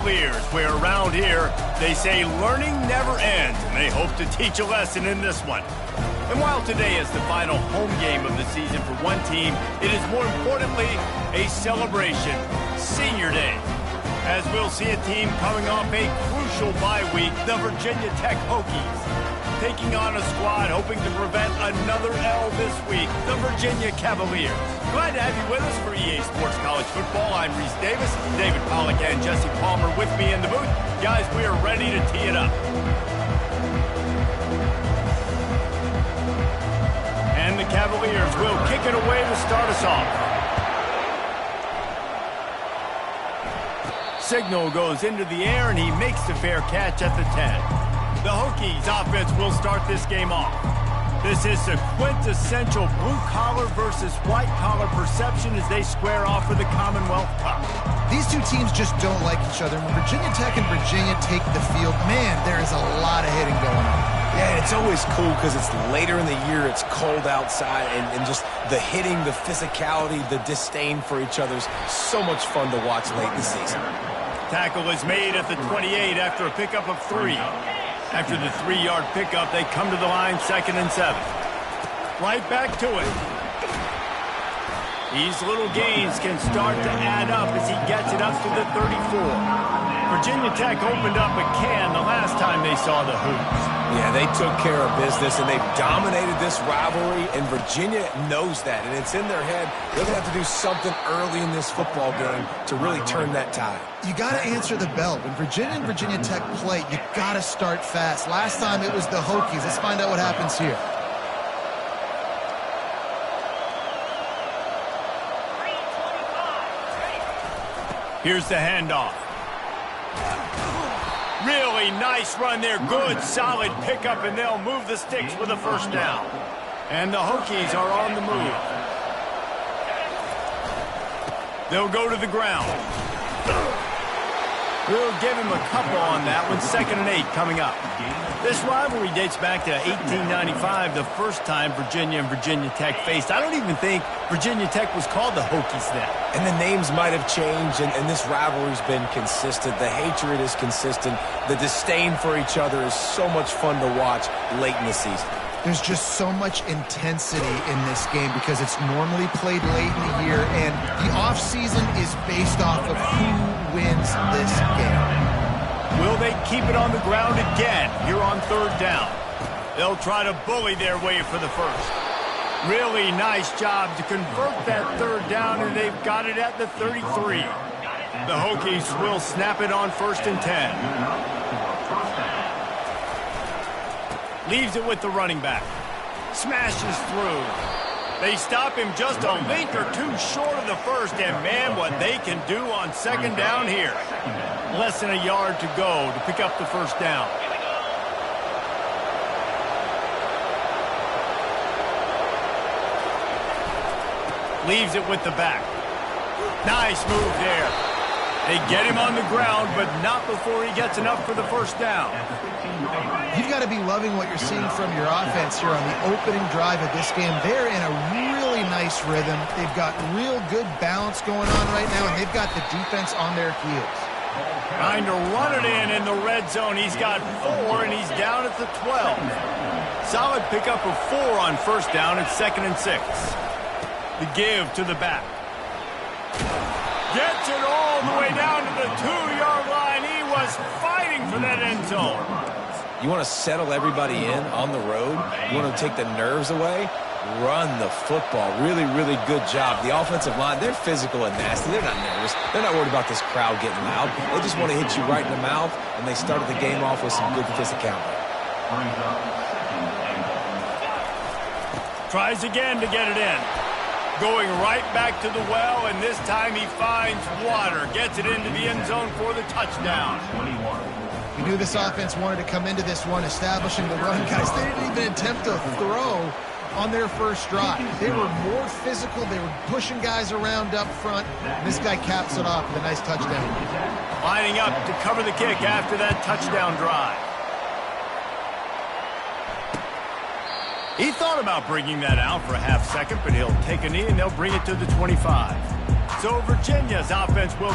Cavaliers, where around here they say learning never ends, and they hope to teach a lesson in this one. And while today is the final home game of the season for one team, it is more importantly a celebration, Senior Day. As we'll see a team coming off a crucial bye week, the Virginia Tech Hokies, taking on a squad hoping to prevent another L this week, the Virginia Cavaliers. Glad to have you with us for EA Sports College Football. I'm Reese Davis, David Pollack and Jesse Palmer with me in the booth. Guys, we are ready to tee it up. And the Cavaliers will kick it away to start us off. Signal goes into the air, and he makes the fair catch at the 10. The Hokies offense will start this game off. This is a quintessential blue-collar versus white-collar perception as they square off for the Commonwealth Cup. These two teams just don't like each other. When Virginia Tech and Virginia take the field, man, there is a lot of hitting going on. Yeah, and it's always cool because it's later in the year, it's cold outside, and just the hitting, the physicality, the disdain for each other's so much fun to watch late in the season. Tackle is made at the 28 after a pickup of 3. After the 3-yard pickup, they come to the line 2nd and 7. Right back to it. These little gains can start to add up as he gets it up to the 34. Virginia Tech opened up a can the last time they saw the Hoops. Yeah, they took care of business, and they've dominated this rivalry, and Virginia knows that, and it's in their head. They're going to have to do something early in this football game to really turn that tide. You got to answer the bell. When Virginia and Virginia Tech play, you got to start fast. Last time it was the Hokies. Let's find out what happens here. Here's the handoff. Really nice run there. Good, solid pickup, and they'll move the sticks with a first down. And the Hokies are on the move. They'll go to the ground. We'll give him a couple on that one. 2nd and 8 coming up. This rivalry dates back to 1895, the first time Virginia and Virginia Tech faced. I don't even think Virginia Tech was called the Hokies then. And the names might have changed, and this rivalry's been consistent. The hatred is consistent. The disdain for each other is so much fun to watch late in the season. There's just so much intensity in this game because it's normally played late in the year, and the offseason is based off of who wins this game. Will they keep it on the ground again here on 3rd down? They'll try to bully their way for the first. Really nice job to convert that 3rd down, and they've got it at the 33. The Hokies will snap it on 1st and 10. Leaves it with the running back. Smashes through. They stop him just a link or two short of the first, and man, what they can do on 2nd down here. Less than a yard to go to pick up the first down. Leaves it with the back. Nice move there. They get him on the ground, but not before he gets enough for the first down. You've got to be loving what you're seeing from your offense here on the opening drive of this game. They're in a really nice rhythm. They've got real good balance going on right now, and they've got the defense on their heels. Trying to run it in the red zone. He's got 4, and he's down at the 12. Solid pickup of 4 on 1st down at 2nd and 6. The give to the back. Gets it all the way down to the 2-yard line. He was fighting for that end zone. You want to settle everybody in on the road? You want to take the nerves away? Run the football. Really, really good job. The offensive line, they're physical and nasty. They're not nervous. They're not worried about this crowd getting loud. They just want to hit you right in the mouth, and they started the game off with some good physicality. Tries again to get it in. Going right back to the well, and this time he finds water. Gets it into the end zone for the touchdown. You knew this offense wanted to come into this one, establishing the run. Guys, they didn't even attempt to throw on their first drive. They were more physical. They were pushing guys around up front. This guy caps it off with a nice touchdown. Lining up to cover the kick after that touchdown drive. He thought about bringing that out for a half second, but he'll take a knee and they'll bring it to the 25. So Virginia's offense will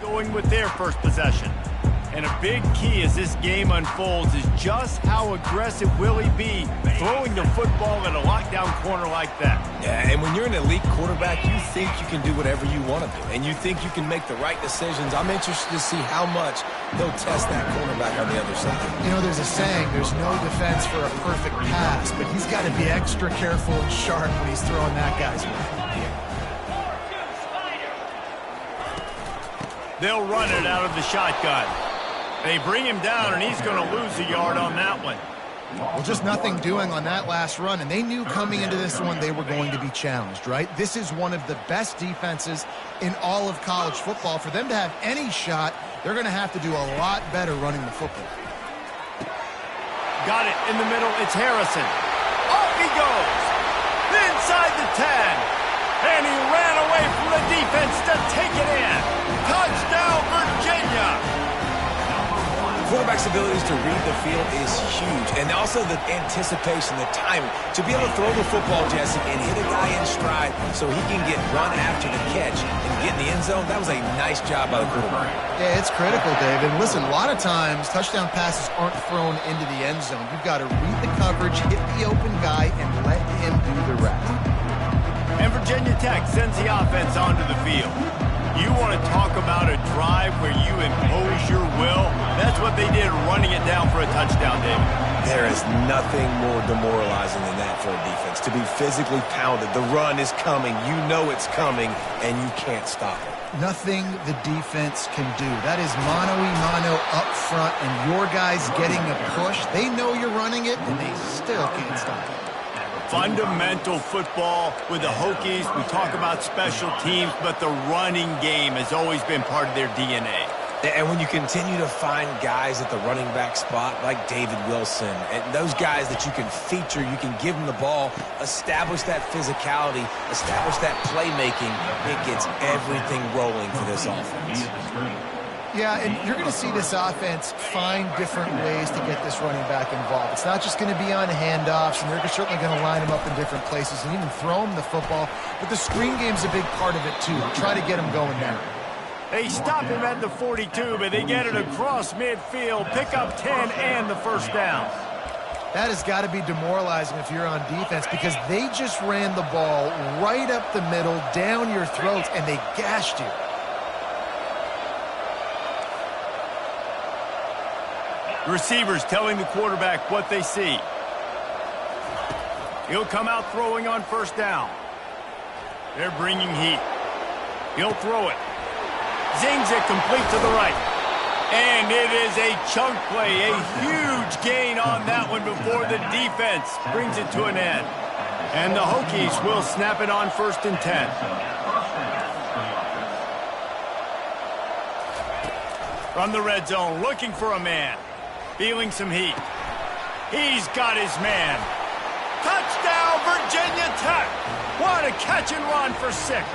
going with their first possession. And a big key as this game unfolds is just how aggressive will he be throwing the football at a lockdown corner like that. Yeah, and when you're an elite quarterback, you think you can do whatever you want to do, and you think you can make the right decisions. I'm interested to see how much they'll test that cornerback on the other side. You know, there's a saying, there's no defense for a perfect pass, but he's got to be extra careful and sharp when he's throwing that guy's way. They'll run it out of the shotgun. They bring him down, and he's going to lose a yard on that one. Well, just nothing doing on that last run, and they knew coming into this one they were going to be challenged, right? This is one of the best defenses in all of college football. For them to have any shot, they're going to have to do a lot better running the football. Got it in the middle. It's Harrison. Off he goes. Inside the 10. And he ran away from the defense to take it in. Touchdown, Virginia. Quarterback's abilities to read the field is huge, and also the anticipation, the timing. To be able to throw the football, Jesse, and hit a guy in stride so he can get run after the catch and get in the end zone, that was a nice job by the quarterback. Yeah, it's critical, Dave. And listen, a lot of times touchdown passes aren't thrown into the end zone. You've got to read the coverage, hit the open guy, and let him do the rest. And Virginia Tech sends the offense onto the field. You want to talk about a drive where you impose your will? That's what they did, running it down for a touchdown, David. There is nothing more demoralizing than that for a defense. To be physically pounded, the run is coming, you know it's coming, and you can't stop it. Nothing the defense can do. That is mano-a-mano up front, and your guys getting a push. They know you're running it, and they still can't stop it. Fundamental football with the Hokies. We talk about special teams, but the running game has always been part of their DNA. And when you continue to find guys at the running back spot like David Wilson, and those guys that you can feature, you can give them the ball, establish that physicality, establish that playmaking, it gets everything rolling for this offense. Yeah, and you're going to see this offense find different ways to get this running back involved. It's not just going to be on handoffs, and they're certainly going to line him up in different places and even throw him the football. But the screen game's a big part of it, too. Try to get him going there. They stop him at the 42, but they get it across midfield, pick up 10 and the first down. That has got to be demoralizing if you're on defense, because they just ran the ball right up the middle, down your throats, and they gashed you. Receivers telling the quarterback what they see. He'll come out throwing on first down. They're bringing heat. He'll throw it. Zings it complete to the right. And it is a chunk play, a huge gain on that one before the defense brings it to an end. And the Hokies will snap it on 1st and 10. From the red zone, looking for a man. Feeling some heat. He's got his man. Touchdown, Virginia Tech. What a catch and run for 6.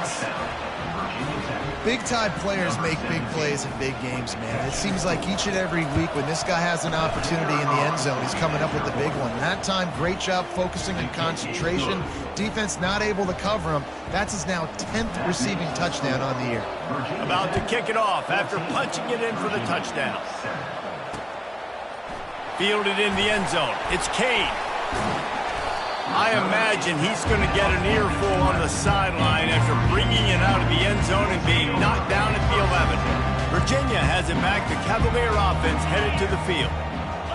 Big-time players make big plays in big games, man. It seems like each and every week when this guy has an opportunity in the end zone, he's coming up with a big one. That time, great job focusing and concentration. Defense not able to cover him. That's his now 10th receiving touchdown on the year. About to kick it off after punching it in for the touchdown. Fielded in the end zone. It's Kane. I imagine he's going to get an earful on the sideline after bringing it out of the end zone and being knocked down at the 11. Virginia has it back. The Cavalier offense headed to the field.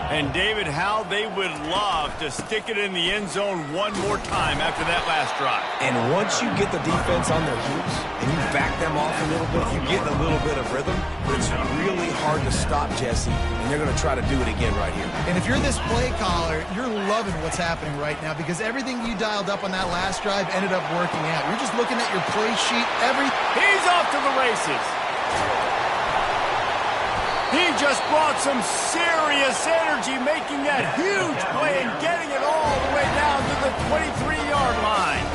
And David, how they would love to stick it in the end zone one more time after that last drive. And once you get the defense on their heels and you back them off a little bit, you get a little bit of rhythm, it's really hard to stop, Jesse, and they're going to try to do it again right here. And if you're this play caller, you're loving what's happening right now, because everything you dialed up on that last drive ended up working out. You're just looking at your play sheet. He's off to the races. He just brought some serious energy, making that huge play and getting it all the way down to the 23-yard line.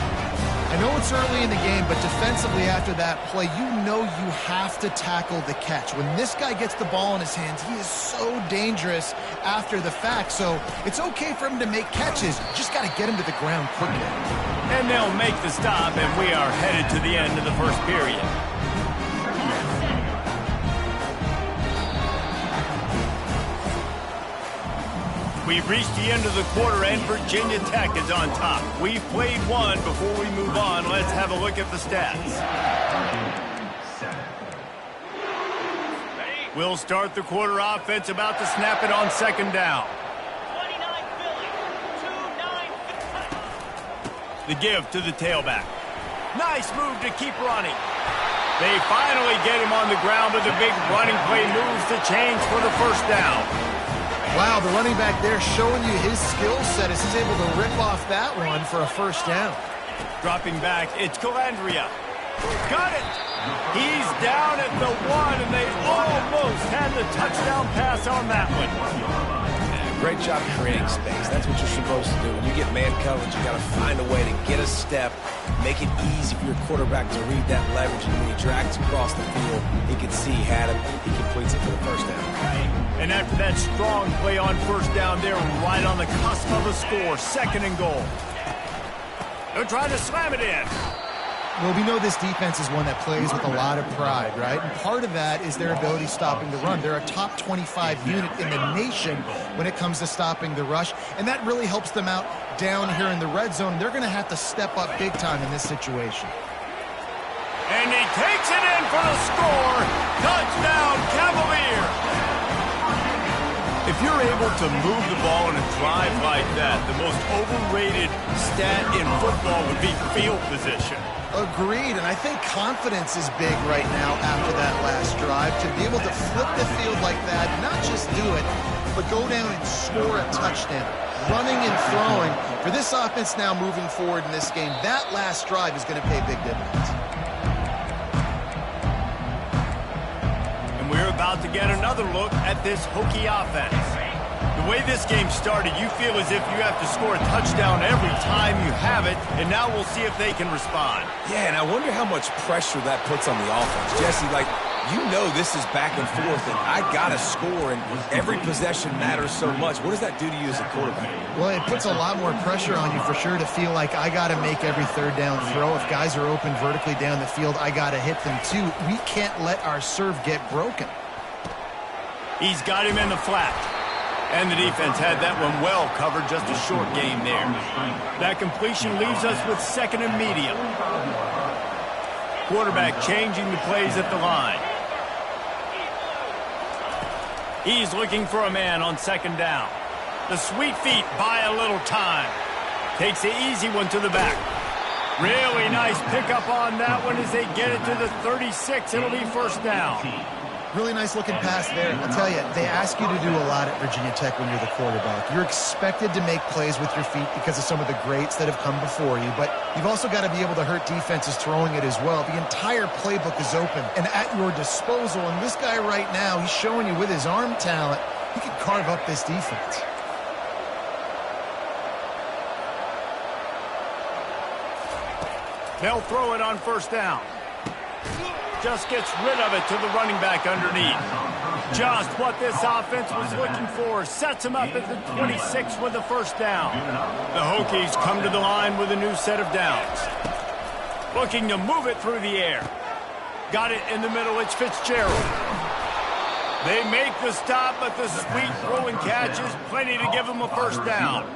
I know it's early in the game, but defensively after that play, you know you have to tackle the catch. When this guy gets the ball in his hands, he is so dangerous after the fact. So it's okay for him to make catches. You just got to get him to the ground quickly. And they'll make the stop, and we are headed to the end of the first period. We've reached the end of the quarter, and Virginia Tech is on top. We've played one. Before we move on, let's have a look at the stats. We'll start the quarter offense, about to snap it on second down. The give to the tailback. Nice move to keep running. They finally get him on the ground, but the big running play moves the chains for the first down. Wow, the running back there showing you his skill set is able to rip off that one for a first down. Dropping back, it's Calandria. Got it! He's down at the 1, and they almost had the touchdown pass on that one. Yeah, great job creating space. That's what you're supposed to do. When you get man coverage, you got to find a way to get a step, make it easy for your quarterback to read that leverage, and when he drags across the field, he can see he had it. He completes it for the first down. And after that strong play on first down, they're right on the cusp of a score. Second and goal. They're trying to slam it in. Well, we know this defense is one that plays with a lot of pride, right? And part of that is their ability stopping the run. They're a top 25 unit in the nation when it comes to stopping the rush, and that really helps them out down here in the red zone. They're going to have to step up big time in this situation. And he takes it in for the score. Touchdown, Cavaliers! If you're able to move the ball in a drive like that, the most overrated stat in football would be field position. Agreed, and I think confidence is big right now after that last drive. To be able to flip the field like that, not just do it, but go down and score a touchdown. Running and throwing. For this offense now moving forward in this game, that last drive is going to pay big dividends. We're about to get another look at this Hokie offense. The way this game started, you feel as if you have to score a touchdown every time you have it, and now we'll see if they can respond. Yeah, and I wonder how much pressure that puts on the offense. Jesse, like, you know this is back and forth, and I got to score, and every possession matters so much. What does that do to you as a quarterback? Well, it puts a lot more pressure on you for sure to feel like I got to make every third down throw. If guys are open vertically down the field, I got to hit them too. We can't let our serve get broken. He's got him in the flat. And the defense had that one well covered, just a short game there. That completion leaves us with second and medium. Quarterback changing the plays at the line. He's looking for a man on second down. The sweet feet buy a little time. Takes the easy one to the back. Really nice pickup on that one as they get it to the 36. It'll be first down. Really nice looking pass there. I'll tell you, they ask you to do a lot at Virginia Tech when you're the quarterback. You're expected to make plays with your feet because of some of the greats that have come before you, but you've also got to be able to hurt defenses throwing it as well. The entire playbook is open and at your disposal, and this guy right now, he's showing you with his arm talent, he can carve up this defense. They'll throw it on first down. Just gets rid of it to the running back underneath. Just what this offense was looking for. Sets him up at the 26 with the first down. The Hokies come to the line with a new set of downs. Looking to move it through the air. Got it in the middle. It's Fitzgerald. They make the stop, but the sweet throw and catch is plenty to give them a first down.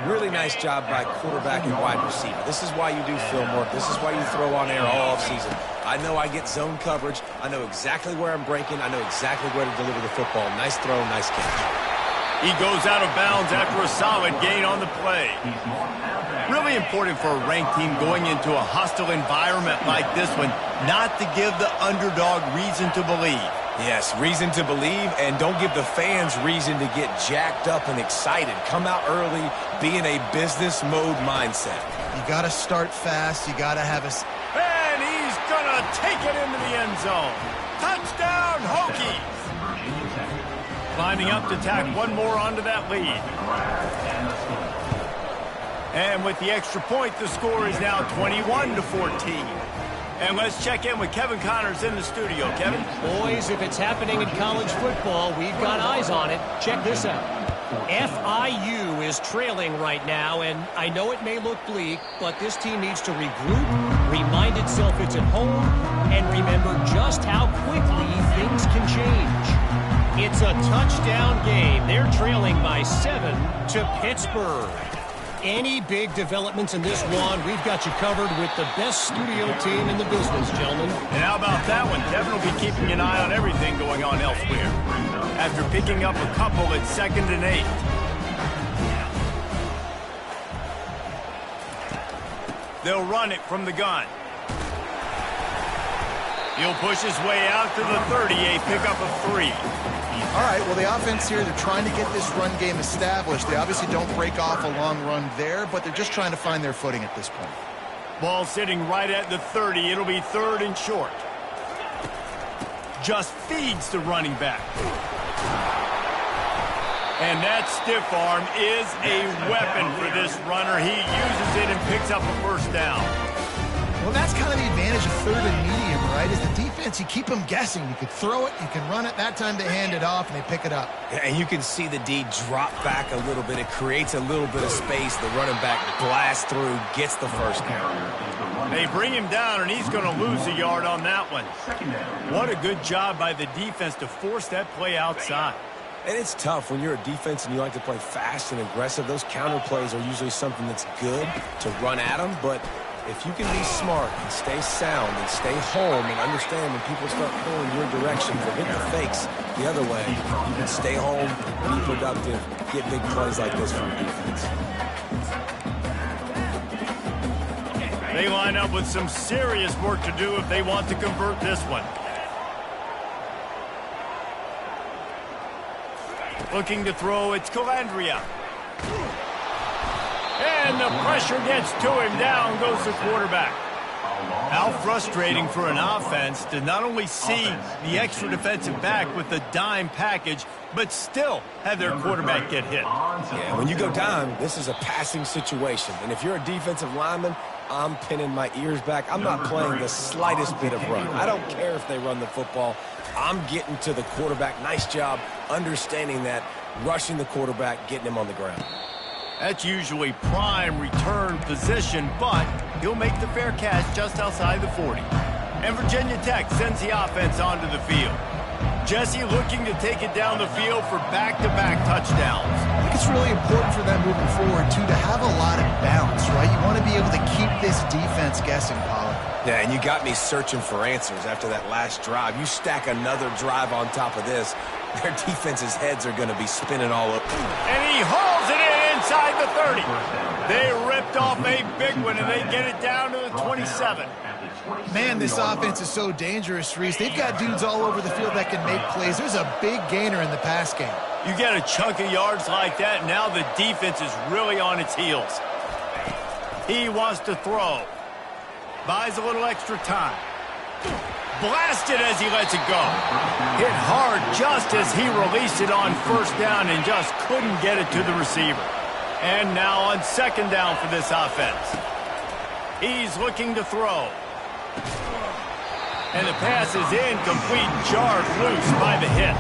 Really nice job by quarterback and wide receiver. This is why you do film work. This is why you throw on air all offseason. I know I get zone coverage. I know exactly where I'm breaking. I know exactly where to deliver the football. Nice throw, nice catch. He goes out of bounds after a solid gain on the play. Really important for a ranked team going into a hostile environment like this one, not to give the underdog reason to believe. Yes, reason to believe, and don't give the fans reason to get jacked up and excited. Come out early, be in a business mode mindset. You got to start fast. You got to have a... And he's going to take it into the end zone. Touchdown, Hokies! Lining up to tack one more onto that lead. And with the extra point, the score is now 21-14. And let's check in with Kevin Connors in the studio. Kevin? Boys, if it's happening in college football, we've got eyes on it. Check this out. FIU is trailing right now, and I know it may look bleak, but this team needs to regroup, remind itself it's at home, and remember just how quickly things can change. It's a touchdown game. They're trailing by 7 to Pittsburgh. Any big developments in this one, we've got you covered with the best studio team in the business, gentlemen. And how about that one? Devin will be keeping an eye on everything going on elsewhere. After picking up a couple at 2nd and 8. They'll run it from the gun. He'll push his way out to the 30, a pickup of 3. All right, well, the offense here, they're trying to get this run game established. They obviously don't break off a long run there, but they're just trying to find their footing at this point. Ball sitting right at the 30. It'll be 3rd and short. Just feeds the running back. And that stiff arm is a weapon for this runner. He uses it and picks up a 1st down. Well, that's kind of the advantage of 3rd and medium, right? Is the defense, you keep them guessing. You could throw it, you can run it. That time they hand it off and they pick it up. Yeah, and you can see the D drop back a little bit. It creates a little bit of space. The running back blasts through, gets the 1st down. They bring him down, and he's going to lose a yard on that one. What a good job by the defense to force that play outside. And it's tough when you're a defense and you like to play fast and aggressive. Those counter plays are usually something that's good to run at them, but if you can be smart and stay sound and stay home and understand when people start pulling your direction, forget the fakes the other way, you can stay home, be productive, get big plays like this from the defense. They line up with some serious work to do if they want to convert this one. Looking to throw, it's Calandria. And the pressure gets to him. Down goes the quarterback. How frustrating for an offense to not only see the extra defensive back with the dime package, but still have their quarterback get hit. Yeah, when you go dime, this is a passing situation. And if you're a defensive lineman, I'm pinning my ears back. I'm not playing the slightest bit of run. I don't care if they run the football. I'm getting to the quarterback. Nice job understanding that, rushing the quarterback, getting him on the ground. That's usually prime return position, but he'll make the fair catch just outside the 40. And Virginia Tech sends the offense onto the field. Jesse looking to take it down the field for back-to-back touchdowns. I think it's really important for them moving forward, too, to have a lot of balance, right? You want to be able to keep this defense guessing, Pollard. Yeah, and you got me searching for answers after that last drive. You stack another drive on top of this, their defense's heads are going to be spinning all over. And he hauls it in inside the 30. They ripped off a big one, and they get it down to the 27. Man, this offense is so dangerous, Reese. They've got dudes all over the field that can make plays. There's a big gainer in the pass game. You get a chunk of yards like that, now the defense is really on its heels. He wants to throw. Buys a little extra time. Blasted as he lets it go. Hit hard just as he released it on 1st down and just couldn't get it to the receiver. And now on 2nd down for this offense. He's looking to throw. And the pass is incomplete, jarred loose by the hit.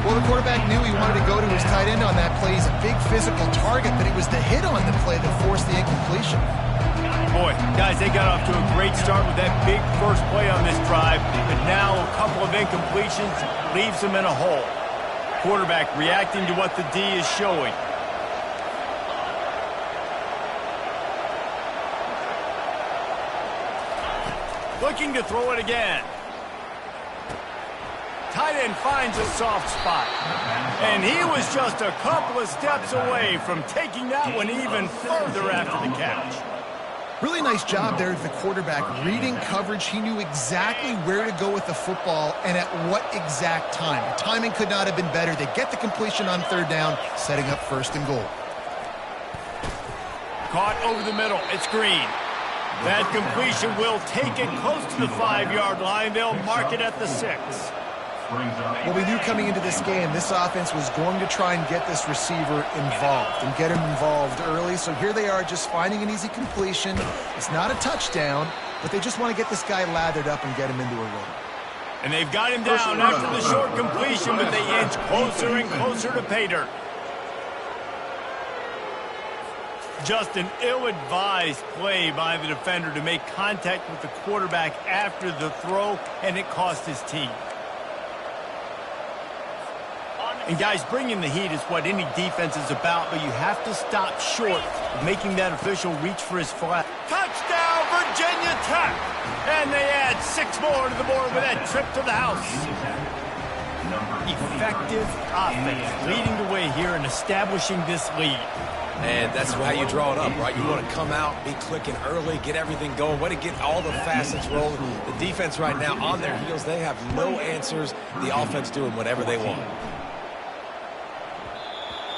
Well, the quarterback knew he wanted to go to his tight end on that play. He's a big physical target, but it was the hit on the play that forced the incompletion. Boy, guys, they got off to a great start with that big first play on this drive, but now a couple of incompletions leaves them in a hole. Quarterback reacting to what the D is showing. Looking to throw it again. Tight end finds a soft spot. And he was just a couple of steps away from taking that one even further after the catch. Really nice job there of the quarterback reading coverage. He knew exactly where to go with the football and at what exact time. The timing could not have been better. They get the completion on 3rd down, setting up 1st and goal. Caught over the middle. It's Green. That completion will take it close to the 5-yard line. They'll mark it at the 6. Well, we knew coming into this game, this offense was going to try and get this receiver involved and get him involved early. So here they are just finding an easy completion. It's not a touchdown, but they just want to get this guy lathered up and get him into a run. And they've got him down after the short completion, but they inch closer and closer to pay dirt. Just an ill-advised play by the defender to make contact with the quarterback after the throw, and it cost his team. And guys, bringing the heat is what any defense is about, but you have to stop short of making that official reach for his flag. Touchdown, Virginia Tech! And they add 6 more to the board with that trip to the house. Effective offense leading the way here and establishing this lead. And that's how you draw it up, right? You want to come out, be clicking early, get everything going, way to get all the facets rolling. The defense right now on their heels, they have no answers. The offense doing whatever they want.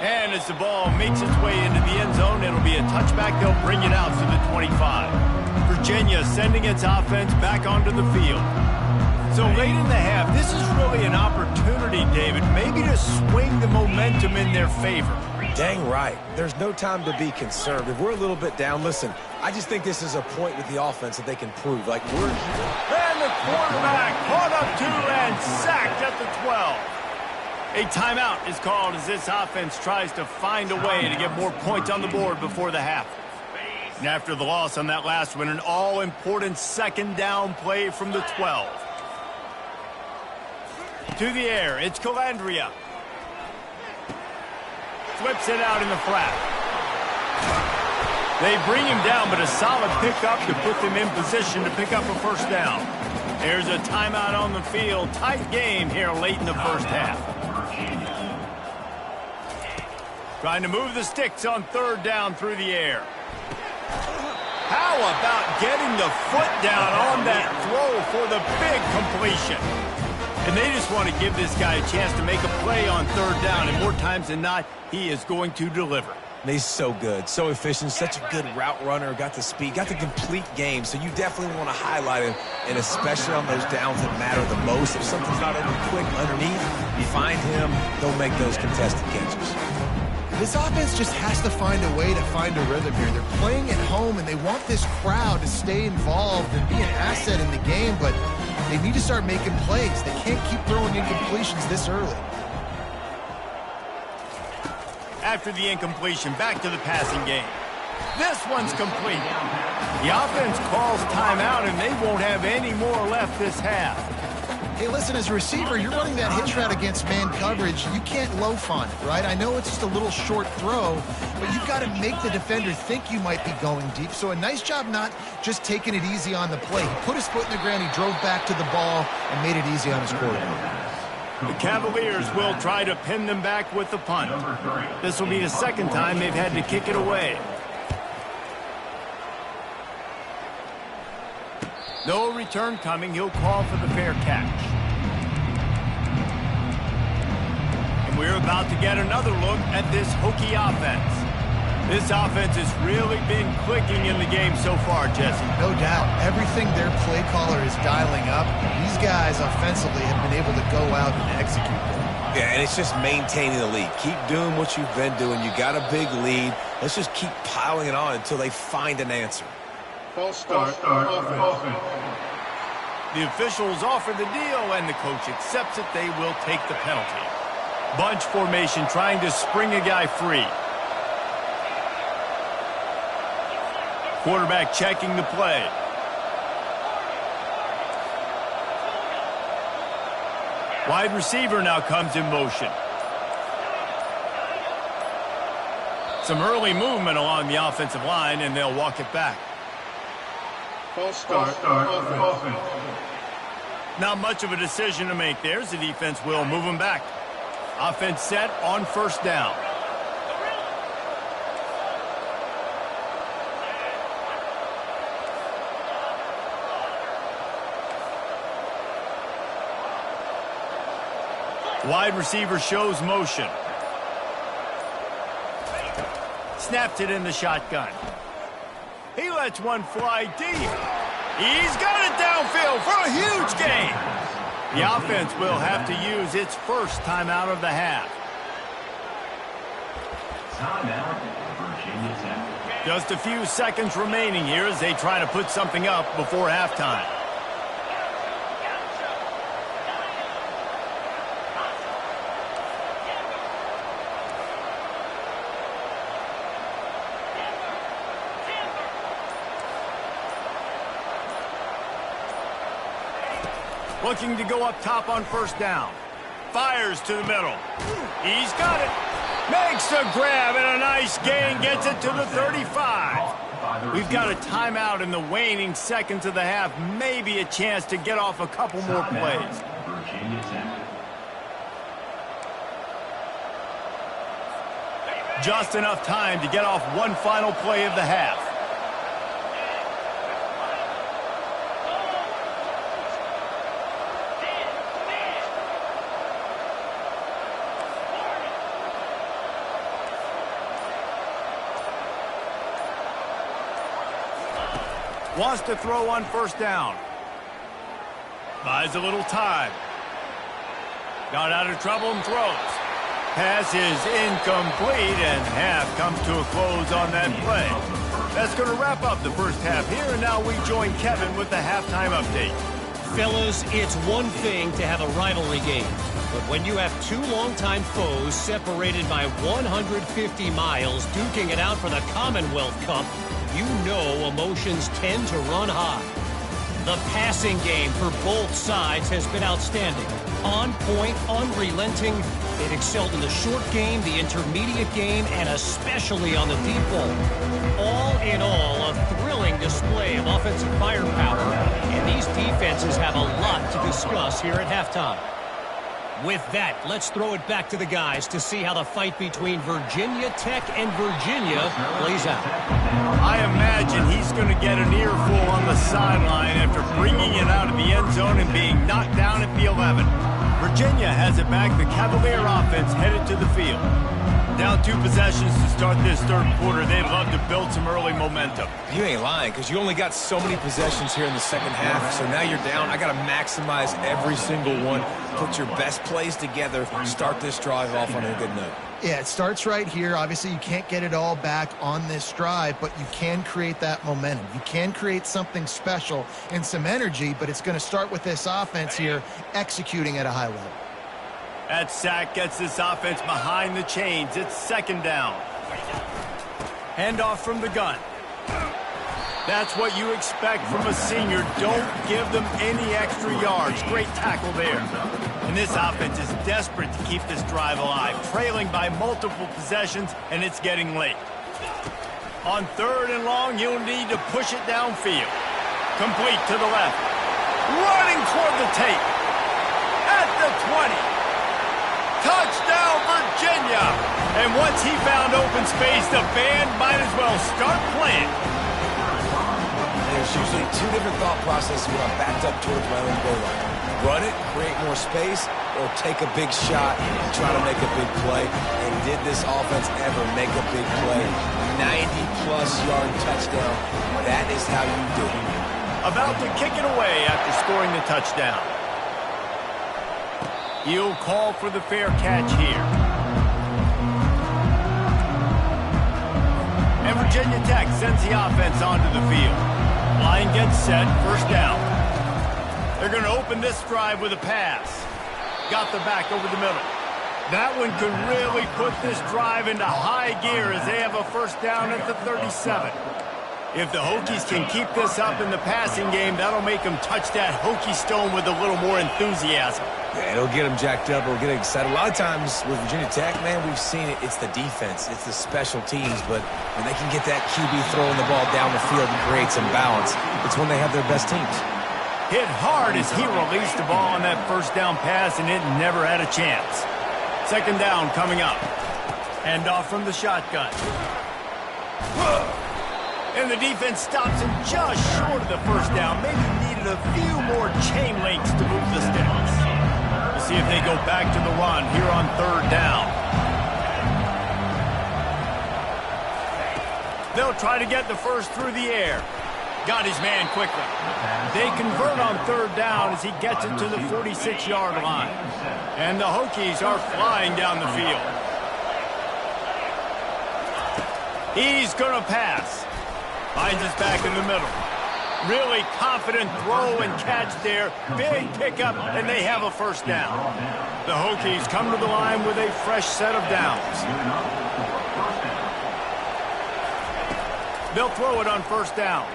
And as the ball makes its way into the end zone, it'll be a touchback. They'll bring it out to the 25. Virginia sending its offense back onto the field. So late in the half, this is really an opportunity, David, maybe to swing the momentum in their favor. Dang right. There's no time to be conservative. We're a little bit down. Listen, I just think this is a point with the offense that they can prove. Like, we're here. And the quarterback caught up to and sacked at the 12. A timeout is called as this offense tries to find a way to get more points on the board before the half. And after the loss on that last one, an all-important second down play from the 12. To the air, it's Calandria. Flips it out in the flat. They bring him down, but a solid pickup to put them in position to pick up a first down. There's a timeout on the field. Tight game here late in the first half. Trying to move the sticks on third down through the air. How about getting the foot down on that throw for the big completion? And they just want to give this guy a chance to make a play on third down, and more times than not, he is going to deliver. He's so good, so efficient, such a good route runner, got the speed, got the complete game, so you definitely want to highlight him, and especially on those downs that matter the most. If something's not open quick underneath, you find him, they'll make those contested catches. This offense just has to find a way to find a rhythm here. They're playing at home, and they want this crowd to stay involved and be an asset in the game, but they need to start making plays. They can't keep throwing incompletions this early. After the incompletion, back to the passing game. This one's complete. The offense calls timeout, and they won't have any more left this half. Hey, listen, as a receiver, you're running that hitch route against man coverage. You can't loaf on it, right? I know it's just a little short throw, but you've got to make the defender think you might be going deep. So a nice job not just taking it easy on the play. He put his foot in the ground, he drove back to the ball, and made it easy on his quarterback. The Cavaliers will try to pin them back with the punt. This will be the second time they've had to kick it away. No return coming. He'll call for the fair catch. And we're about to get another look at this Hokie offense. This offense has really been clicking in the game so far, Jesse. No doubt. Everything their play caller is dialing up, these guys offensively have been able to go out and execute them. Yeah, and it's just maintaining the lead. Keep doing what you've been doing. You got a big lead. Let's just keep piling it on until they find an answer. False start. The officials offer the deal, and the coach accepts it. They will take the penalty. Bunch formation trying to spring a guy free. Quarterback checking the play. Wide receiver now comes in motion. Some early movement along the offensive line, and they'll walk it back. False start. Not much of a decision to make there, as the defense will move them back. Offense set on first down. Wide receiver shows motion. Snaps it in the shotgun. He lets one fly deep. He's got it downfield for a huge gain. The offense will have to use its first timeout of the half. Just a few seconds remaining here as they try to put something up before halftime. Looking to go up top on first down. Fires to the middle. He's got it. Makes the grab and a nice gain. Gets it to the 35. We've got a timeout in the waning seconds of the half. Maybe a chance to get off a couple more plays. Just enough time to get off one final play of the half. Wants to throw on first down. Buys a little time. Got out of trouble and throws. Pass is incomplete, and half comes to a close on that play. That's going to wrap up the first half here, and now we join Kevin with the halftime update. Fellas, it's one thing to have a rivalry game, but when you have two longtime foes separated by 150 miles duking it out for the Commonwealth Cup, you know emotions tend to run high. The passing game for both sides has been outstanding. On point, unrelenting. They've excelled in the short game, the intermediate game, and especially on the deep ball. All in all, a thrilling display of offensive firepower, and these defenses have a lot to discuss here at halftime. With that, let's throw it back to the guys to see how the fight between Virginia Tech and Virginia plays out. I imagine he's going to get an earful on the sideline after bringing it out of the end zone and being knocked down at the 11. Virginia has it back. The Cavalier offense headed to the field. Down 2 possessions to start this third quarter. They'd love to build some early momentum. You ain't lying, because you only got so many possessions here in the second half, so now you're down. I got to maximize every single one. Put your best plays together. Start this drive off on a good note. Yeah, it starts right here. Obviously, you can't get it all back on this drive, but you can create that momentum. You can create something special and some energy, but it's going to start with this offense here executing at a high level. That sack gets this offense behind the chains. It's second down. Handoff from the gun. That's what you expect from a senior. Don't give them any extra yards. Great tackle there. And this offense is desperate to keep this drive alive, trailing by multiple possessions, and it's getting late. On third and long, you'll need to push it downfield. Complete to the left. Running toward the tape. At the 20. Touchdown, Virginia! And once he found open space, the band might as well start playing. There's usually 2 different thought processes when I'm backed up towards my own goal line. Run it, create more space, or take a big shot and try to make a big play. And did this offense ever make a big play? 90-plus yard touchdown. That is how you do it. About to kick it away after scoring the touchdown. He'll call for the fair catch here. And Virginia Tech sends the offense onto the field. Line gets set, first down. They're going to open this drive with a pass. Got the back over the middle. That one could really put this drive into high gear as they have a first down at the 37. If the Hokies can keep this up in the passing game, that'll make them touch that Hokie stone with a little more enthusiasm. Yeah, it'll get them jacked up. It'll get excited. A lot of times with Virginia Tech, man, we've seen it. It's the defense. It's the special teams. But when they can get that QB throwing the ball down the field and create some balance, it's when they have their best teams. Hit hard as he released the ball on that first down pass, and it never had a chance. Second down coming up. Handoff from the shotgun. And the defense stops him just short of the first down. Maybe needed a few more chain links to move the sticks. We'll see if they go back to the run here on third down. They'll try to get the first through the air. Got his man quickly. They convert on third down as he gets it to the 46-yard line. And the Hokies are flying down the field. He's going to pass. Finds us back in the middle. Really confident throw and catch there. Big pickup, and they have a first down. The Hokies come to the line with a fresh set of downs. They'll throw it on first down.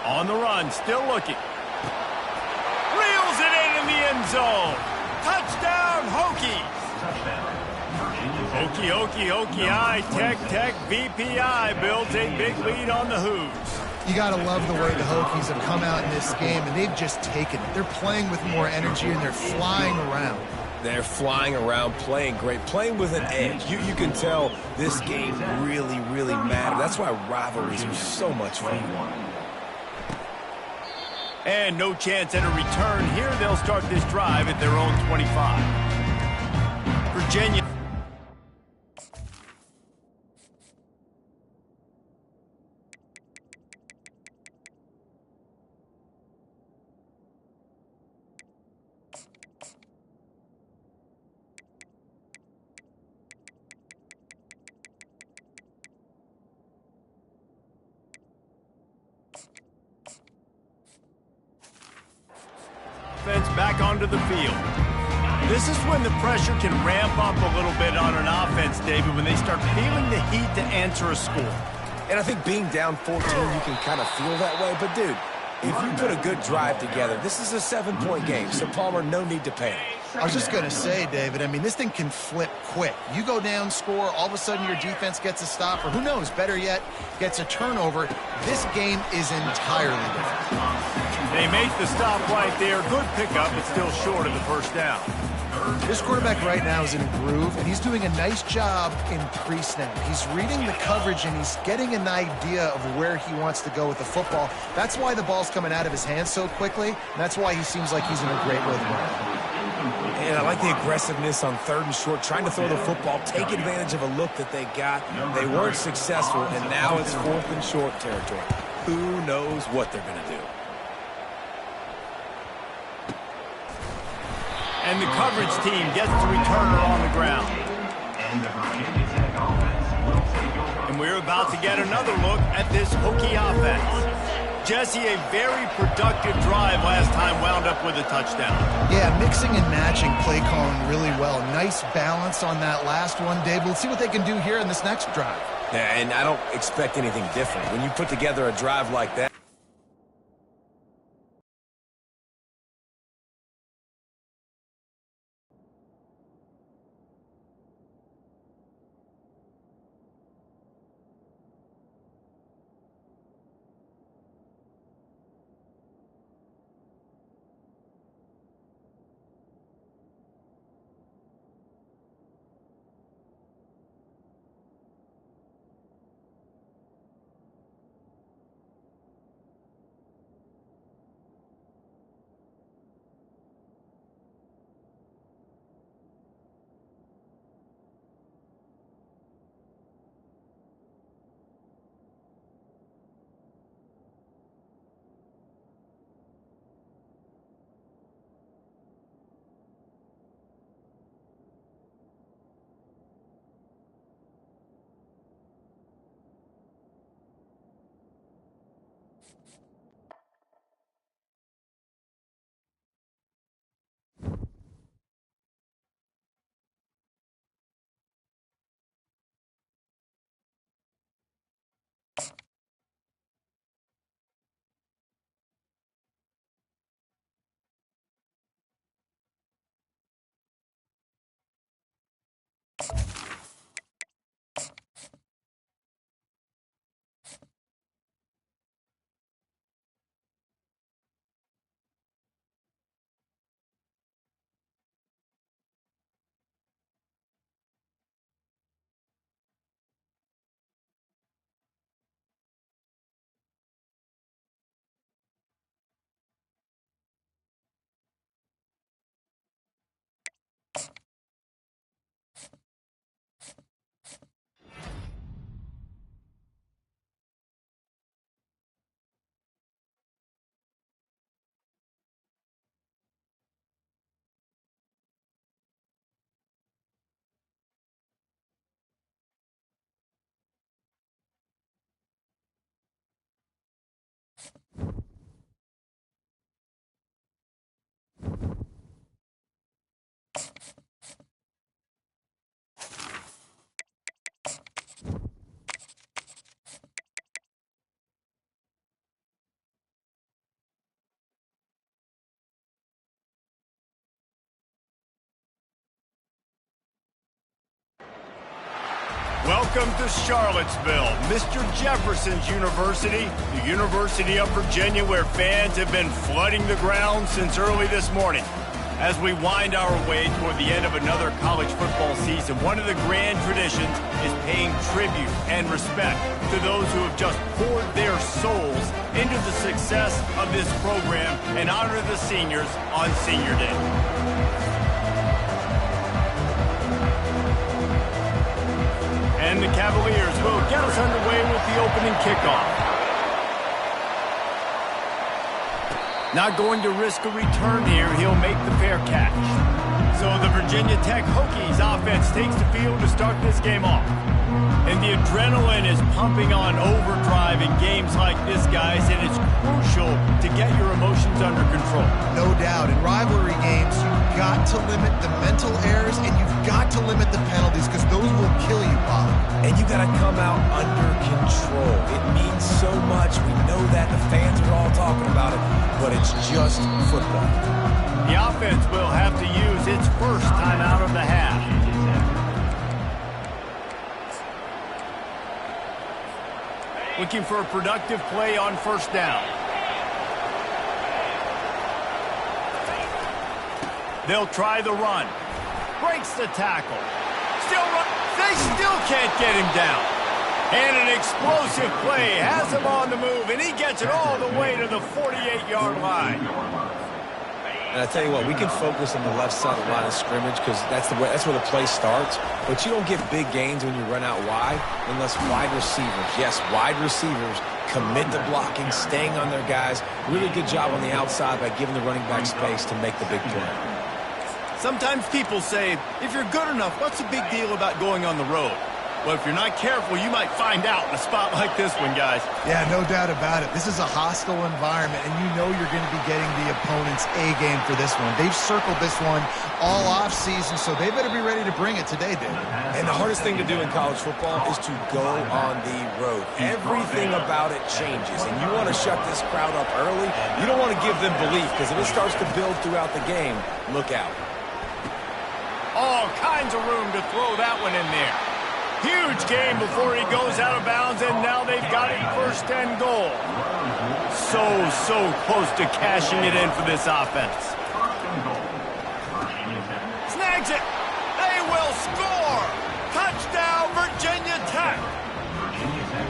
On the run, still looking. Reels it in the end zone. Touchdown, Hokies. Hokie, Tech, VPI builds a big lead on the Hoos. You got to love the way the Hokies have come out in this game, and they've just taken it. They're playing with more energy, and they're flying around. They're flying around, playing great, playing with an edge. You can tell this game really, really mattered. That's why rivalries are so much fun. And no chance at a return here. They'll start this drive at their own 25. Virginia. Back onto the field. This is when the pressure can ramp up a little bit on an offense, David, when they start feeling the heat to answer a score. And I think being down 14, you can kind of feel that way. But, dude, if you put a good drive together, this is a 7-point game. So, Palmer, no need to panic. I was just going to say, David, I mean, this thing can flip quick. You go down, score, all of a sudden your defense gets a stop, or who knows, better yet, gets a turnover. This game is entirely different. They make the stop right there. Good pickup, but still short of the first down. This quarterback right now is in a groove, and he's doing a nice job in pre-snap. He's reading the coverage, and he's getting an idea of where he wants to go with the football. That's why the ball's coming out of his hands so quickly, and that's why he seems like he's in a great rhythm. And I like the aggressiveness on 3rd and short, trying to throw the football, take advantage of a look that they got. They weren't successful, and now it's 4th and short territory. Who knows what they're going to do? And the coverage team gets the returner on the ground. And we're about to get another look at this Hokie offense. Jesse, a very productive drive last time, wound up with a touchdown. Yeah, mixing and matching play calling really well. Nice balance on that last one, Dave. We'll see what they can do here in this next drive. Yeah, and I don't expect anything different. When you put together a drive like that, Welcome to Charlottesville, Mr. Jefferson's University, the University of Virginia, where fans have been flooding the ground since early this morning. As we wind our way toward the end of another college football season, one of the grand traditions is paying tribute and respect to those who have just poured their souls into the success of this program and honor the seniors on Senior Day. And the Cavaliers will get us underway with the opening kickoff. Not going to risk a return here. He'll make the fair catch. So the Virginia Tech Hokies offense takes the field to start this game off. And the adrenaline is pumping on overdrive in games like this, guys, and it's crucial to get your emotions under control. No doubt. In rivalry games, you've got to limit the mental errors and you've got to limit the penalties because those will kill you, Bob. And you got to come out under control. It means so much. We know that. The fans are all talking about it, but it's just football. The offense will have to use its first time out of the half. Looking for a productive play on first down. They'll try the run. Breaks the tackle. Still run. They still can't get him down. And an explosive play has him on the move, and he gets it all the way to the 48-yard line. And I tell you what, we can focus on the left side of the line of scrimmage because that's where the play starts. But you don't get big gains when you run out wide unless wide receivers, yes, wide receivers, commit to blocking, staying on their guys. Really good job on the outside by giving the running back space to make the big play. Sometimes people say, if you're good enough, what's the big deal about going on the road? Well, if you're not careful, you might find out in a spot like this one, guys. Yeah, no doubt about it. This is a hostile environment, and you know you're going to be getting the opponent's A-game for this one. They've circled this one all offseason, so they better be ready to bring it today, David. And the hardest thing to do in college football is to go on the road. Everything about it changes, and you want to shut this crowd up early. You don't want to give them belief, because if it starts to build throughout the game, look out. All kinds of room to throw that one in there. Huge game before he goes out of bounds, and now they've got him first and goal. So close to cashing it in for this offense. Snags it. They will score. Touchdown, Virginia Tech.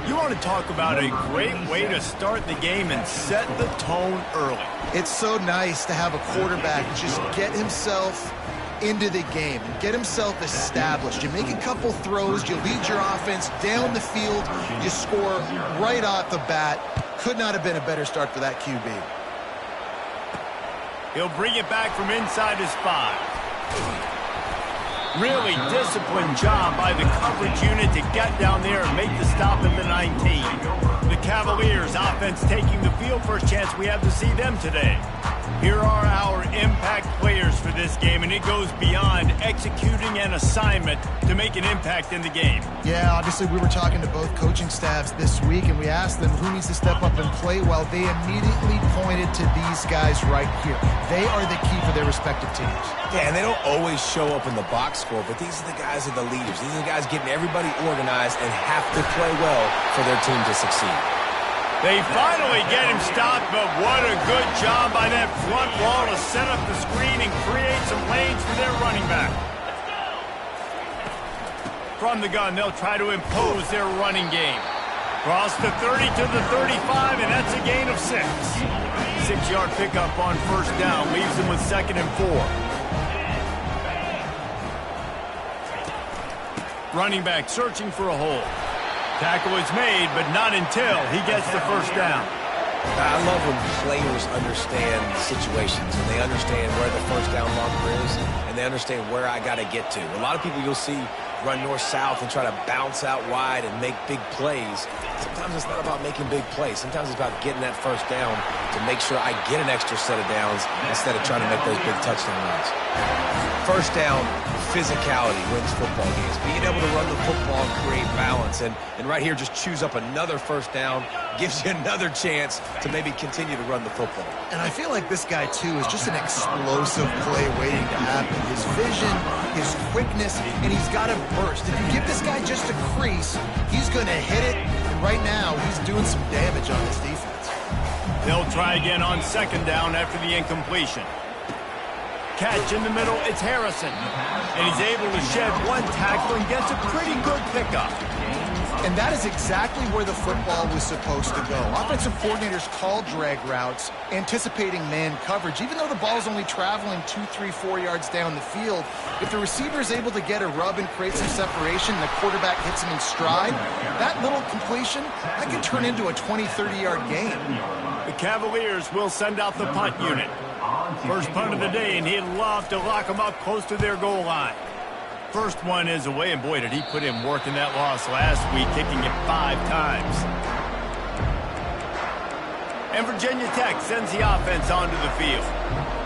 You want to talk about a great way to start the game and set the tone early. It's so nice to have a quarterback just get himself into the game and get himself established. You make a couple throws, you lead your offense down the field, you score right off the bat. Could not have been a better start for that QB. He'll bring it back from inside his 5. Really disciplined job by the coverage unit to get down there and make the stop at the 19. The Cavaliers offense taking the field. First chance we have to see them today. Here are our impact players for this game, and it goes beyond executing an assignment to make an impact in the game. Yeah, obviously we were talking to both coaching staffs this week, and we asked them who needs to step up and play well. They immediately pointed to these guys right here. They are the key for their respective teams. Yeah, and they don't always show up in the box score, but these are the guys that are the leaders. These are the guys getting everybody organized and have to play well for their team to succeed. They finally get him stopped, but what a good job by that front wall to set up the screen and create some lanes for their running back. From the gun, they'll try to impose their running game. Cross the 30 to the 35, and that's a gain of 6. 6-yard pickup on first down leaves them with 2nd and 4. Running back searching for a hole. Tackle is made, but not until he gets the first down. I love when players understand situations and they understand where the first down marker is and they understand where I got to get to. A lot of people you'll see run north-south and try to bounce out wide and make big plays. Sometimes it's not about making big plays. Sometimes it's about getting that first down to make sure I get an extra set of downs instead of trying to make those big touchdown runs. First down, physicality wins football games. Being able to run the football and create balance. And right here, just choose up another first down, gives you another chance to maybe continue to run the football. And I feel like this guy, too, is just an explosive play waiting to happen. His vision, his quickness, and he's got a burst. If you give this guy just a crease, he's going to hit it. And right now, he's doing some damage on this defense. They'll try again on second down after the incompletion. Catch in the middle, it's Harrison. And he's able to shed one tackle and gets a pretty good pickup. And that is exactly where the football was supposed to go. Offensive coordinators call drag routes, anticipating man coverage. Even though the ball's only traveling 2, 3, 4 yards down the field, if the receiver is able to get a rub and create some separation and the quarterback hits him in stride, that little completion, that can turn into a 20, 30-yard gain. The Cavaliers will send out the punt unit. First punt of the day, and he'd love to lock them up close to their goal line. First one is away, and boy, did he put in work in that loss last week, kicking it 5 times. And Virginia Tech sends the offense onto the field.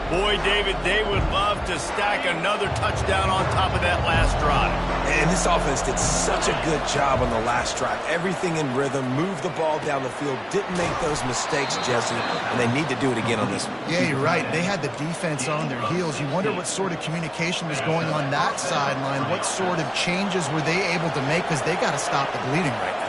Boy, David, they would love to stack another touchdown on top of that last drive. And this offense did such a good job on the last drive. Everything in rhythm, moved the ball down the field, didn't make those mistakes, Jesse, and they need to do it again on this one. Yeah, you're right. They had the defense on their heels. You wonder what sort of communication was going on that sideline. What sort of changes were they able to make, because they got to stop the bleeding right now.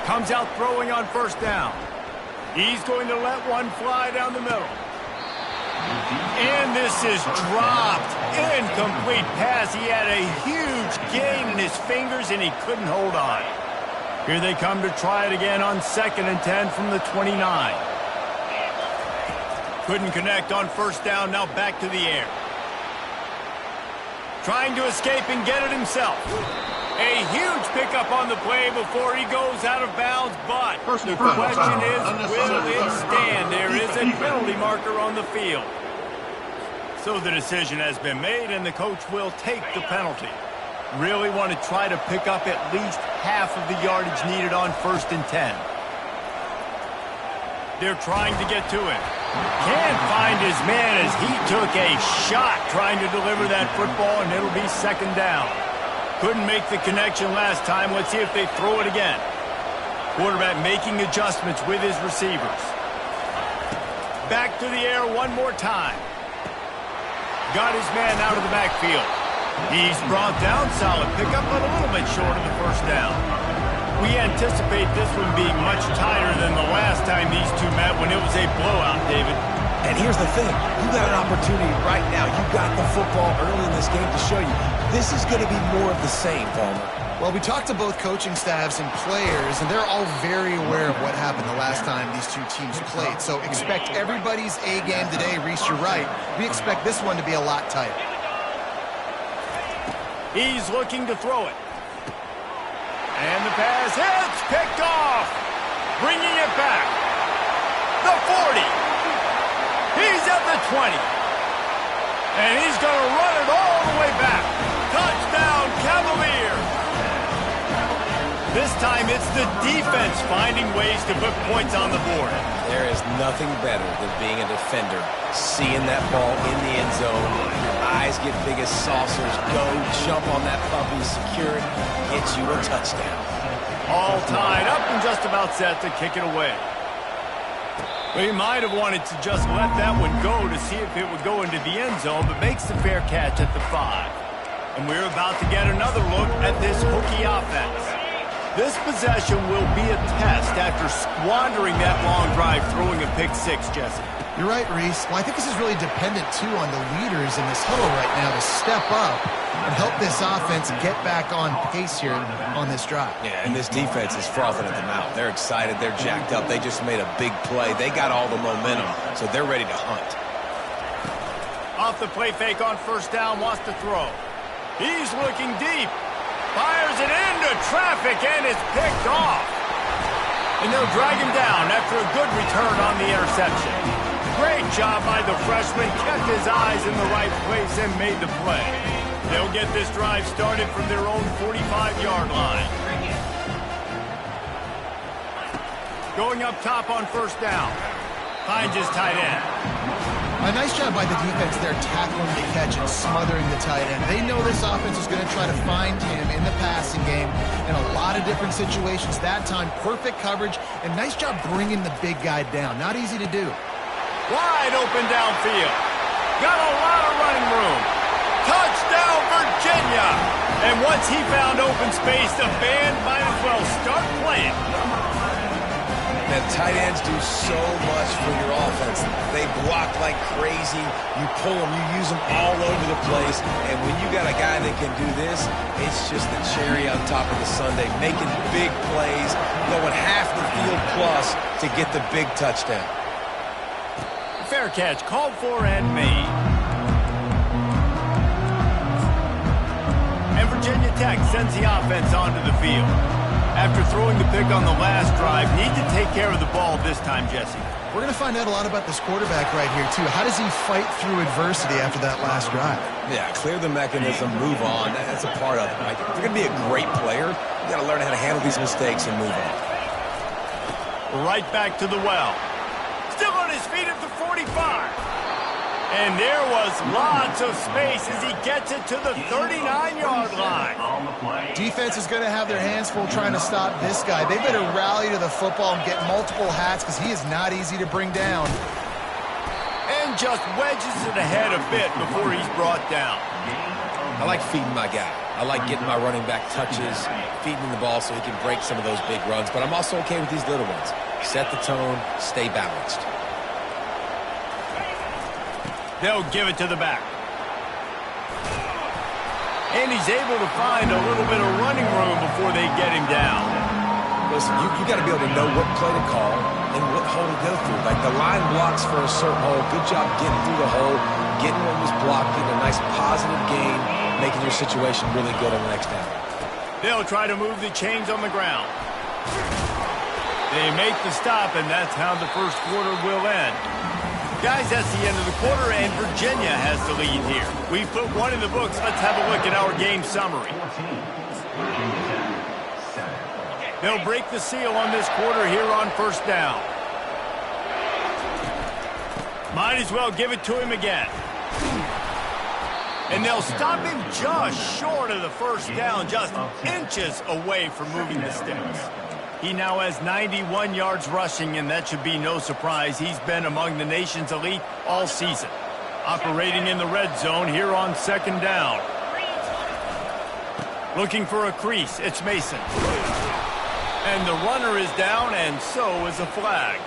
Comes out throwing on first down. He's going to let one fly down the middle. And this is dropped. Incomplete pass. He had a huge gain in his fingers, and he couldn't hold on. Here they come to try it again on 2nd and 10 from the 29. Couldn't connect on first down. Now back to the air. Trying to escape and get it himself. A huge pickup on the play before he goes out of bounds, but the question is, will it stand? There is a penalty marker on the field. So the decision has been made, and the coach will take the penalty. Really want to try to pick up at least half of the yardage needed on 1st and 10. They're trying to get to him. Can't find his man as he took a shot trying to deliver that football, and it'll be 2nd down. Couldn't make the connection last time. Let's see if they throw it again. Quarterback making adjustments with his receivers. Back to the air one more time. Got his man out of the backfield. He's brought down. Solid pickup, but a little bit short of the first down. We anticipate this one being much tighter than the last time these two met when it was a blowout, David. And here's the thing. You got an opportunity right now. You got the football early in this game to show you. This is going to be more of the same, Palmer. Well, we talked to both coaching staffs and players, and they're all very aware of what happened the last time these two teams played. So expect everybody's A game today. Reese, you're right. We expect this one to be a lot tighter. He's looking to throw it. And the pass hits, picked off. Bringing it back. The 40. He's at the 20. And he's going to run it all the way back. Touchdown, Cavaliers. This time it's the defense finding ways to put points on the board. There is nothing better than being a defender, seeing that ball in the end zone, your eyes get big as saucers, go, jump on that puppy, secure it, get you a touchdown. All tied up and just about set to kick it away. Well, he might have wanted to just let that one go to see if it would go into the end zone, but makes the fair catch at the 5. And we're about to get another look at this Hokie offense. This possession will be a test after squandering that long drive, throwing a pick 6, Jesse. You're right, Reese. Well, I think this is really dependent, too, on the leaders in this huddle right now to step up and help this offense get back on pace here on this drive. Yeah, and this defense is frothing at the mouth. They're excited. They're jacked up. They just made a big play. They got all the momentum, so they're ready to hunt. Off the play fake on first down, wants to throw. He's looking deep. Fires it into traffic, and it's picked off. And they'll drag him down after a good return on the interception. Great job by the freshman. Kept his eyes in the right place and made the play. They'll get this drive started from their own 45-yard line. Going up top on first down. Finds his tight end. A nice job by the defense there, tackling the catch and smothering the tight end. They know this offense is going to try to find him in the passing game, and a lot lot of different situations. That time, perfect coverage, and nice job bringing the big guy down. Not easy to do. Wide open downfield. Got a lot of running room. Touchdown, Virginia! And once he found open space, the band might as well start playing. Man, tight ends do so much for your offense. They block like crazy. You pull them, you use them all over the place. And when you got a guy that can do this, it's just the cherry on top of the sundae, making big plays, going half the field plus to get the big touchdown. Fair catch, called for and made. And Virginia Tech sends the offense onto the field. After throwing the pick on the last drive, need to take care of the ball this time, Jesse. We're going to find out a lot about this quarterback right here, too. How does he fight through adversity after that last drive? Yeah, clear the mechanism, move on. That's a part of it, right? If you're going to be a great player, you got to learn how to handle these mistakes and move on. Right back to the well. Still on his feet at the 45. And there was lots of space as he gets it to the 39-yard line. Defense is going to have their hands full trying to stop this guy. They better rally to the football and get multiple hats because he is not easy to bring down. And just wedges it ahead a bit before he's brought down. I like feeding my guy. I like getting my running back touches, feeding him the ball so he can break some of those big runs. But I'm also okay with these little ones. Set the tone, stay balanced. They'll give it to the back. And he's able to find a little bit of running room before they get him down. Listen, you got to be able to know what play to call and what hole to go through. Like the line blocks for a certain hole. Good job getting through the hole, getting what was blocked, getting a nice positive gain, making your situation really good on the next down. They'll try to move the chains on the ground. They make the stop, and that's how the first quarter will end. Guys, that's the end of the quarter, and Virginia has the lead here. We've put one in the books. Let's have a look at our game summary. They'll break the seal on this quarter here on first down. Might as well give it to him again. And they'll stop him just short of the first down, just inches away from moving the sticks. He now has 91 yards rushing, and that should be no surprise. He's been among the nation's elite all season. Operating in the red zone here on second down. Looking for a crease, it's Mason. And the runner is down, and so is a flag.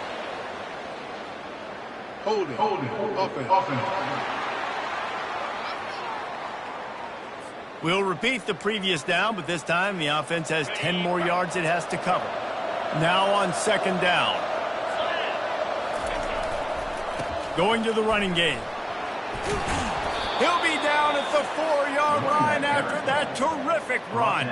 Holding, offense. We'll repeat the previous down, but this time the offense has 10 more yards it has to cover. Now on second down. Going to the running game. He'll be down at the 4-yard line after that terrific run.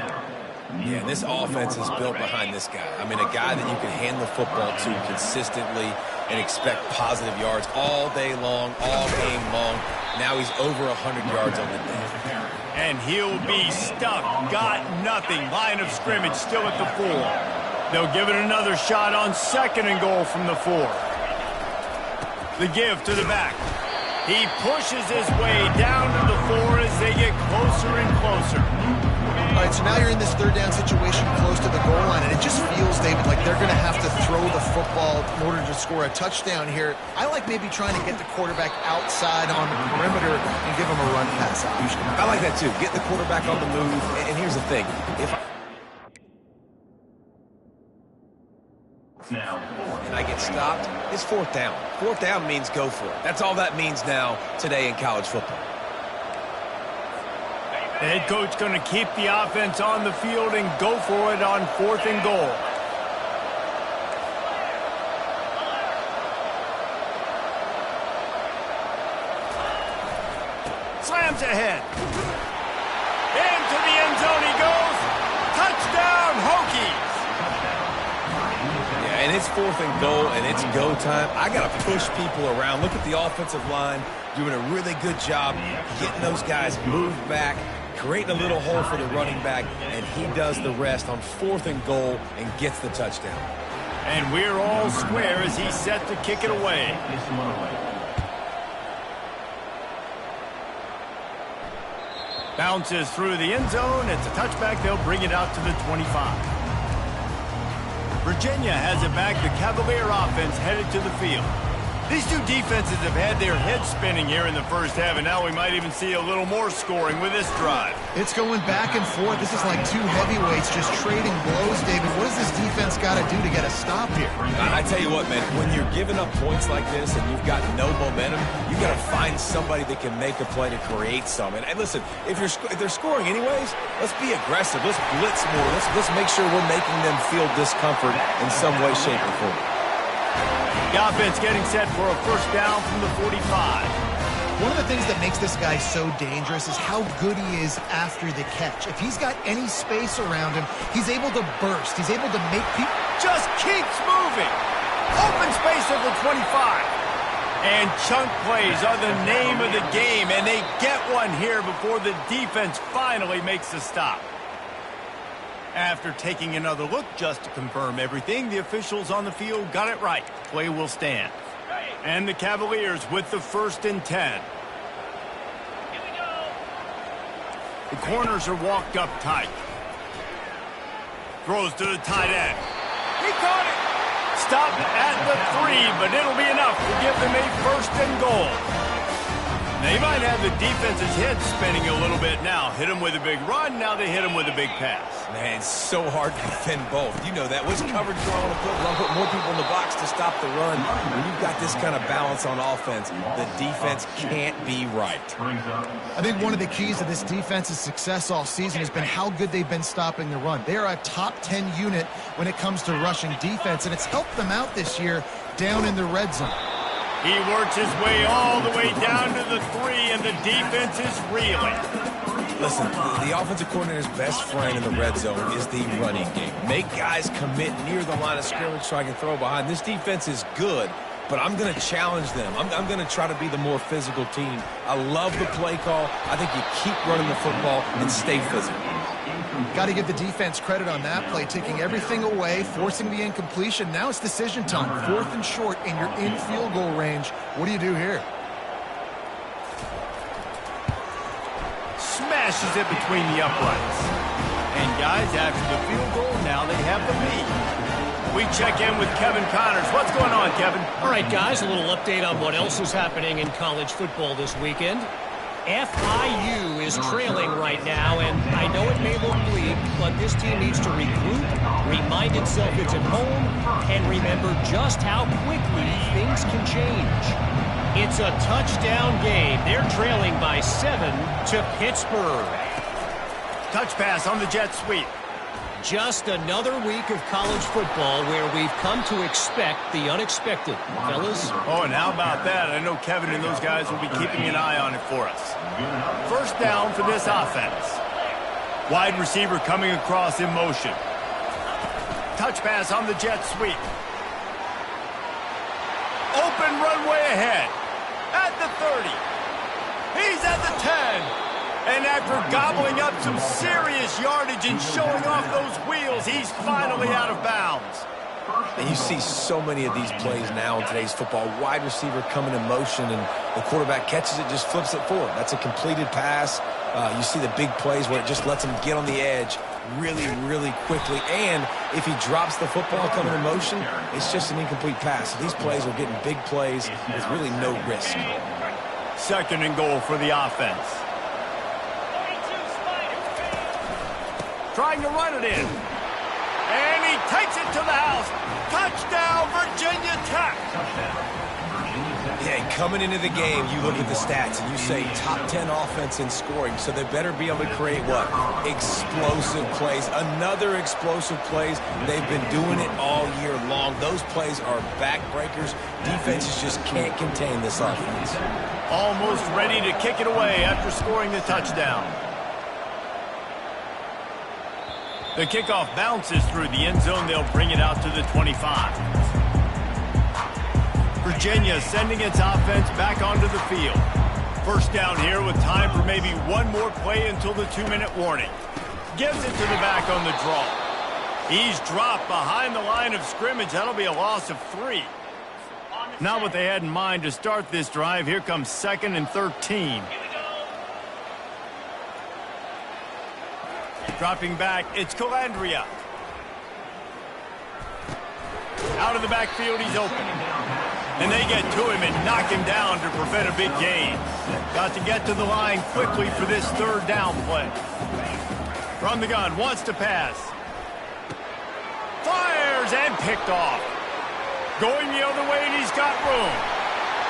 Yeah, and this offense is built behind this guy. I mean, a guy that you can hand the football to consistently and expect positive yards all day long, all game long. Now he's over 100 yards on the day. And he'll be stuck. Got nothing. Line of scrimmage still at the 4. They'll give it another shot on second and goal from the 4. The give to the back. He pushes his way down to the 4 as they get closer and closer. All right, so now you're in this third down situation close to the goal line, and it just feels, David, like they're going to have to throw the football in order to score a touchdown here. I like maybe trying to get the quarterback outside on the perimeter and give him a run pass option. I like that too. Get the quarterback on the move. And here's the thing. And I get stopped, it's fourth down. Fourth down means go for it. That's all that means now today in college football. The head coach going to keep the offense on the field and go for it on fourth and goal. Slams ahead. Into the end zone he goes. Touchdown, Hokies. Yeah, and it's fourth and goal, and it's go time. I got to push people around. Look at the offensive line doing a really good job getting those guys moved back, creating a little hole for the running back, and he does the rest on fourth and goal and gets the touchdown. And we're all square as he's set to kick it away. Bounces through the end zone. It's a touchback. They'll bring it out to the 25. Virginia has it back. The Cavalier offense headed to the field. These two defenses have had their heads spinning here in the first half, and now we might even see a little more scoring with this drive. It's going back and forth. This is like two heavyweights just trading blows, David. What does this defense got to do to get a stop here? I tell you what, man, when you're giving up points like this and you've got no momentum, you got to find somebody that can make a play to create some. And listen, if they're scoring anyways, let's be aggressive. Let's blitz more. Let's make sure we're making them feel discomfort in some way, shape, or form. The offense getting set for a first down from the 45. One of the things that makes this guy so dangerous is how good he is after the catch. If he's got any space around him, he's able to burst. He's able to make people... Just keeps moving. Open space at the 25. And chunk plays are the name of the game, and they get one here before the defense finally makes a stop. After taking another look just to confirm everything, the officials on the field got it right. Play will stand. And the Cavaliers with the 1st and 10. The corners are walked up tight. Throws to the tight end. He caught it. Stop at the 3, but it'll be enough to give them a 1st and goal. They might have the defense's head spinning a little bit now. Hit them with a big run, now they hit them with a big pass. Man, it's so hard to defend both. You know that. Which coverage you want to put more people in the box to stop the run. When you've got this kind of balance on offense, the defense can't be right. I think one of the keys to this defense's success all season has been how good they've been stopping the run. They are a top 10 unit when it comes to rushing defense, and it's helped them out this year down in the red zone. He works his way all the way down to the 3, and the defense is reeling. Listen, the offensive coordinator's best friend in the red zone is the running game. Make guys commit near the line of scrimmage so I can throw behind. This defense is good, but I'm going to challenge them. I'm going to try to be the more physical team. I love the play call. I think you keep running the football and stay physical. Got to give the defense credit on that play, taking everything away, forcing the incompletion. Now it's decision time. 4th and short, and you're in field goal range. What do you do here? Smashes it between the uprights. And guys, after the field goal, now they have the lead. We check in with Kevin Connors. What's going on, Kevin? All right, guys, a little update on what else is happening in college football this weekend. FIU is trailing right now, and I know it may look bleak, but this team needs to regroup, remind itself it's at home, and remember just how quickly things can change. It's a touchdown game. They're trailing by 7 to Pittsburgh. Touch pass on the jet sweep. Just another week of college football where we've come to expect the unexpected, fellas. Oh, and how about that? I know Kevin and those guys will be keeping an eye on it for us. First down for this offense. Wide receiver coming across in motion. Touch pass on the jet sweep. Open runway ahead. At the 30. He's at the 10. And after gobbling up some serious yardage and showing off those wheels, he's finally out of bounds. And you see so many of these plays now in today's football. Wide receiver coming in motion, and the quarterback catches it, just flips it forward. That's a completed pass. You see the big plays where it just lets him get on the edge really, really quickly. And if he drops the football coming in motion, it's just an incomplete pass. So these plays are getting big plays with really no risk. 2nd and goal for the offense. Trying to run it in. And he takes it to the house. Touchdown, Virginia Tech. Yeah, and coming into the game, you look at the stats and you say top 10 offense in scoring, so they better be able to create what? Explosive plays. Another explosive plays. They've been doing it all year long. Those plays are backbreakers. Defenses just can't contain this offense. Almost ready to kick it away after scoring the touchdown. The kickoff bounces through the end zone. They'll bring it out to the 25. Virginia sending its offense back onto the field. First down here with time for maybe one more play until the 2-minute warning. Gives it to the back on the draw. He's dropped behind the line of scrimmage. That'll be a loss of 3. Not what they had in mind to start this drive. Here comes 2nd and 13. Dropping back, it's Calandria. Out of the backfield, he's open. And they get to him and knock him down to prevent a big gain. Got to get to the line quickly for this third down play. From the gun, wants to pass. Fires and picked off. Going the other way, and he's got room.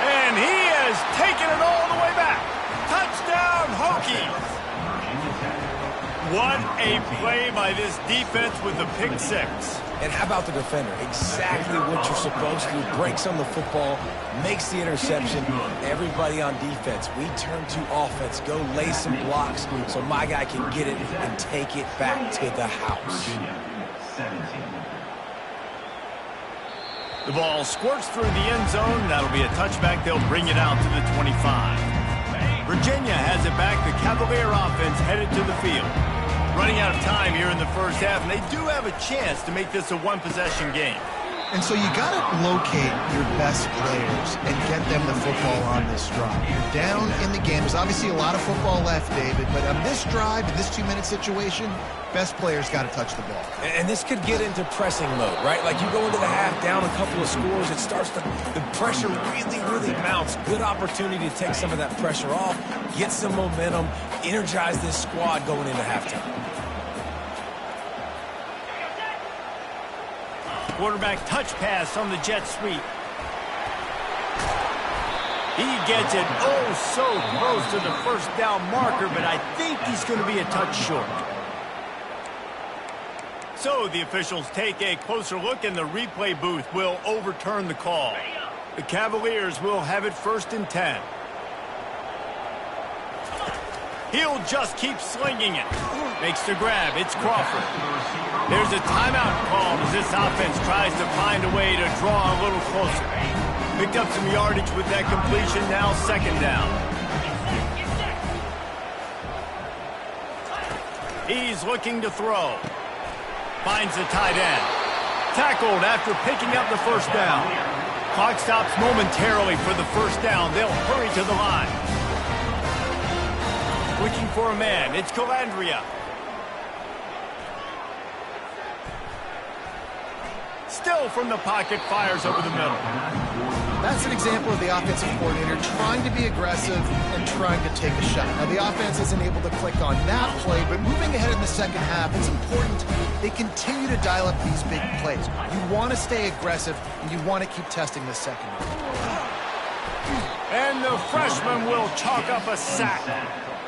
And he has taken it all the way back. Touchdown, Hokies! What a play by this defense with the pick six. And how about the defender? Exactly what you're supposed to. Breaks on the football, makes the interception. Everybody on defense, we turn to offense. Go lay some blocks so my guy can get it and take it back to the house. The ball squirts through the end zone. That'll be a touchback. They'll bring it out to the 25. Virginia has it back. The Cavalier offense headed to the field. Running out of time here in the first half, and they do have a chance to make this a one-possession game. And so you got to locate your best players and get them the football on this drive. You're down in the game. There's obviously a lot of football left, David, but on this drive, in this 2-minute situation, best players got to touch the ball. And this could get into pressing mode, right? Like you go into the half, down a couple of scores, it starts to, the pressure really mounts. Good opportunity to take some of that pressure off, get some momentum, energize this squad going into halftime. Quarterback touch pass on the jet sweep. He gets it so close to the first down marker, but I think he's going to be a touch short. So the officials take a closer look, and the replay booth will overturn the call. The Cavaliers will have it 1st and 10. He'll just keep slinging it. Makes the grab. It's Crawford. There's a timeout called as this offense tries to find a way to draw a little closer. Picked up some yardage with that completion. Now 2nd down. He's looking to throw. Finds the tight end. Tackled after picking up the first down. Clock stops momentarily for the first down. They'll hurry to the line. Looking for a man. It's Calandria. Still from the pocket, fires over the middle. That's an example of the offensive coordinator trying to be aggressive and trying to take a shot. Now, the offense isn't able to click on that play, but moving ahead in the second half, it's important they continue to dial up these big plays. You want to stay aggressive, and you want to keep testing the secondary. And the freshman will chalk up a sack.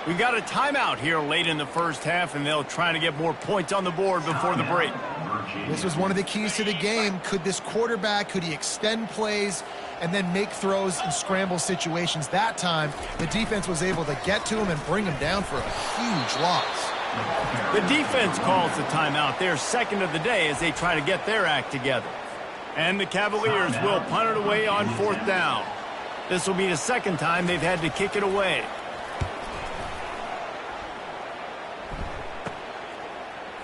We got a timeout here late in the first half, and they'll try to get more points on the board before the break. This was one of the keys to the game. Could this quarterback, could he extend plays and then make throws in scramble situations? That time, the defense was able to get to him and bring him down for a huge loss. The defense calls the timeout, their 2nd of the day, as they try to get their act together. And the Cavaliers will punt it away on 4th down. This will be the 2nd time they've had to kick it away.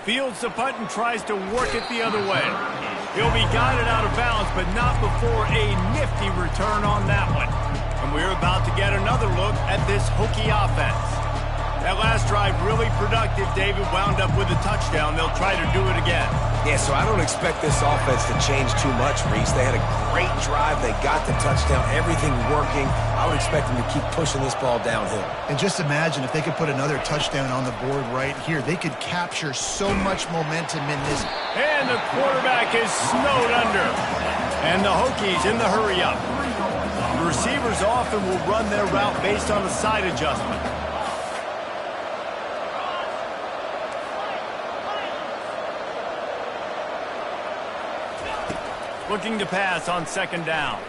Fields the punt and tries to work it the other way. He'll be guided out of bounds, but not before a nifty return on that one. And we're about to get another look at this Hokie offense. That last drive really productive. David wound up with a touchdown. They'll try to do it again. Yeah, so I don't expect this offense to change too much, Reese. They had a great drive. They got the touchdown. Everything working. I would expect them to keep pushing this ball downhill. And just imagine if they could put another touchdown on the board right here. They could capture so much momentum in this. And the quarterback is snowed under. And the Hokies in the hurry-up. The receivers often will run their route based on the side adjustment. Looking to pass on 2nd down.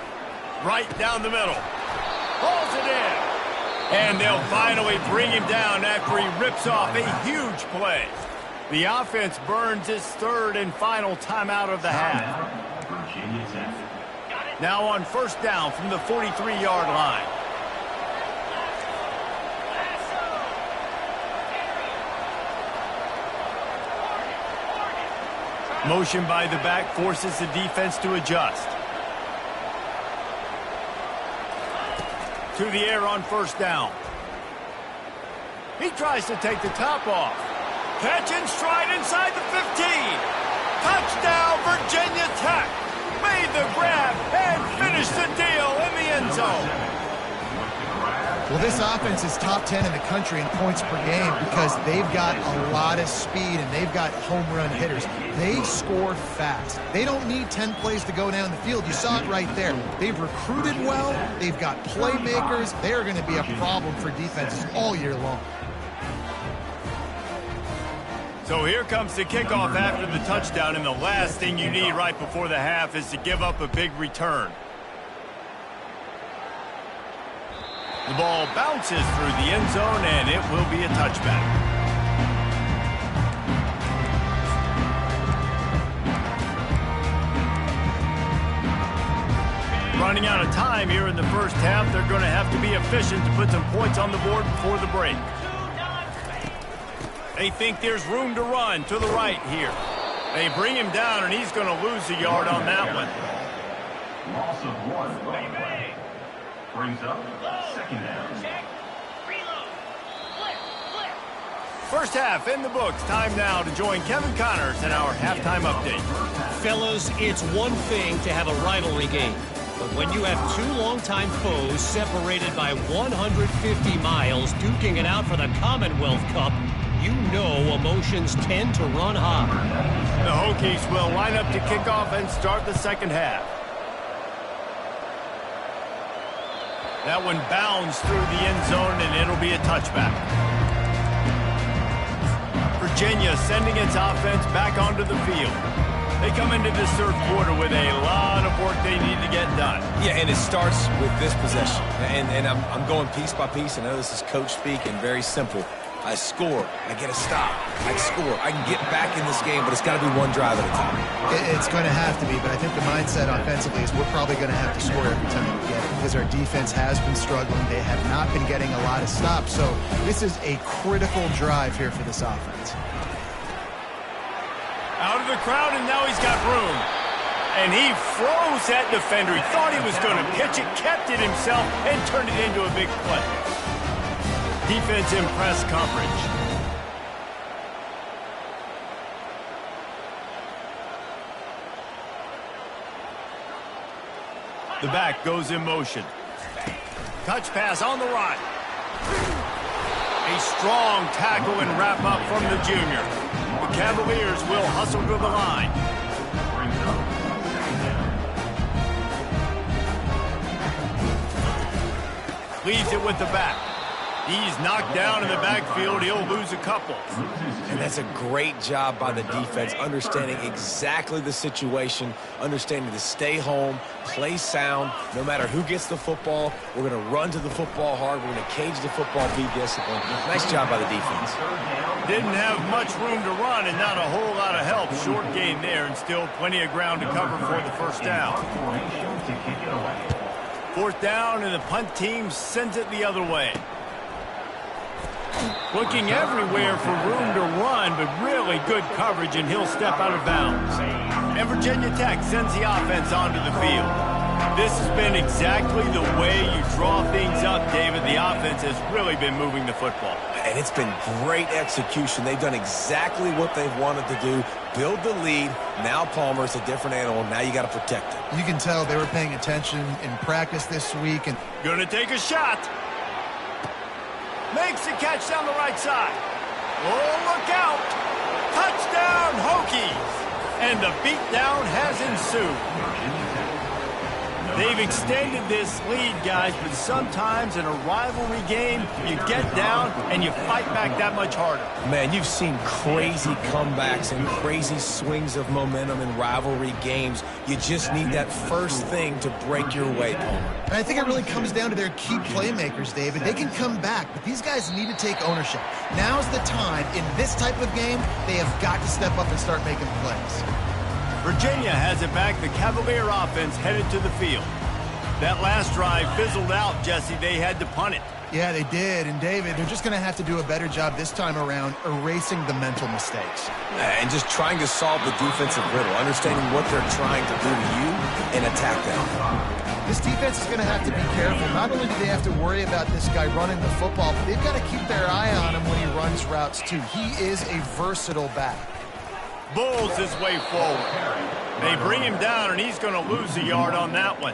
Right down the middle. Hauls it in. And they'll finally bring him down after he rips off a huge play. The offense burns its 3rd and final timeout of the half. Now on 1st down from the 43-yard line. Motion by the back forces the defense to adjust. To the air on 1st down. He tries to take the top off. Catch and stride inside the 15. Touchdown, Virginia Tech. Made This offense is top 10 in the country in points per game because they've got a lot of speed and they've got home run hitters. They score fast. They don't need 10 plays to go down the field. You saw it right there. They've recruited well. They've got playmakers. They're going to be a problem for defenses all year long. So here comes the kickoff after the touchdown, and the last thing you need right before the half is to give up a big return. The ball bounces through the end zone, and it will be a touchback. Running out of time here in the first half, they're going to have to be efficient to put some points on the board before the break. They think there's room to run to the right here. They bring him down, and he's going to lose a yard on that one. Loss of 1. Brings up second down. Check. Reload. Flip. First half in the books. Time now to join Kevin Connors in our halftime update. Fellas, it's one thing to have a rivalry game, but when you have two longtime foes separated by 150 miles duking it out for the Commonwealth Cup, you know emotions tend to run high. The Hokies will line up to kick off and start the second half. That one bounds through the end zone, and it'll be a touchback. Virginia sending its offense back onto the field. They come into this third quarter with a lot of work they need to get done. Yeah, and it starts with this possession. And I'm going piece by piece. I know this is coach speak and very simple. I score. I get a stop. I score. I can get back in this game, but it's got to be one drive at a time. It's going to have to be, but I think the mindset offensively is we're probably going to have to score every time we get it because our defense has been struggling. They have not been getting a lot of stops, so this is a critical drive here for this offense. Out of the crowd, and now he's got room. And he froze that defender. He thought he was going to pitch it, kept it himself, and turned it into a big play. Defense in press coverage. The back goes in motion. Touch pass on the right. A strong tackle and wrap up from the junior. The Cavaliers will hustle to the line. Leaves it with the back. He's knocked down in the backfield. He'll lose a couple. And that's a great job by the defense, understanding exactly the situation, understanding to stay home, play sound. No matter who gets the football, we're going to run to the football hard. We're going to cage the football, be disciplined. Nice job by the defense. Didn't have much room to run and not a whole lot of help. Short gain there and still plenty of ground to cover for the first down. Fourth down, and the punt team sends it the other way. Looking everywhere for room to run, but really good coverage, and he'll step out of bounds. And Virginia Tech sends the offense onto the field. This has been exactly the way you draw things up, David. The offense has really been moving the football. And it's been great execution. They've done exactly what they've wanted to do. Build the lead. Now Palmer's a different animal. Now you got to protect it. You can tell they were paying attention in practice this week. And Gonna take a shot. Makes the catch down the right side. Oh, look out. Touchdown, Hokies. And the beatdown has ensued. They've extended this lead, guys, but sometimes in a rivalry game, you get down and you fight back that much harder. Man, you've seen crazy comebacks and crazy swings of momentum in rivalry games. You just need that first thing to break your way, Palmer. And I think it really comes down to their key playmakers, David. They can come back, but these guys need to take ownership. Now's the time. In this type of game, they have got to step up and start making plays. Virginia has it back. The Cavalier offense headed to the field. That last drive fizzled out, Jesse. They had to punt it. Yeah, they did. And, David, they're just going to have to do a better job this time around erasing the mental mistakes. And just trying to solve the defensive riddle, understanding what they're trying to do to you and attack them. This defense is going to have to be careful. Not only do they have to worry about this guy running the football, but they've got to keep their eye on him when he runs routes, too. He is a versatile back. Bulls his way forward. They bring him down, and he's going to lose a yard on that one.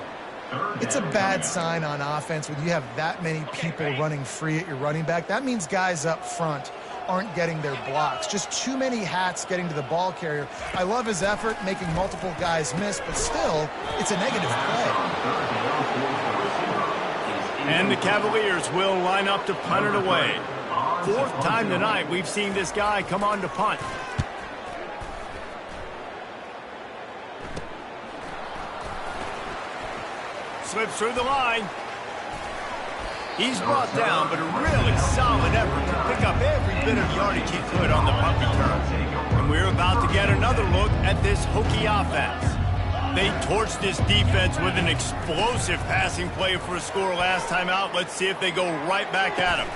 It's a bad sign on offense when you have that many people running free at your running back. That means guys up front aren't getting their blocks. Just too many hats getting to the ball carrier. I love his effort, making multiple guys miss, but still, it's a negative play. And the Cavaliers will line up to punt it away. Fourth time tonight we've seen this guy come on to punt. Slips through the line. He's brought down, but a really solid effort to pick up every bit of yardage he could on the punt return. And we're about to get another look at this Hokie offense. They torched this defense with an explosive passing play for a score last time out. Let's see if they go right back at him.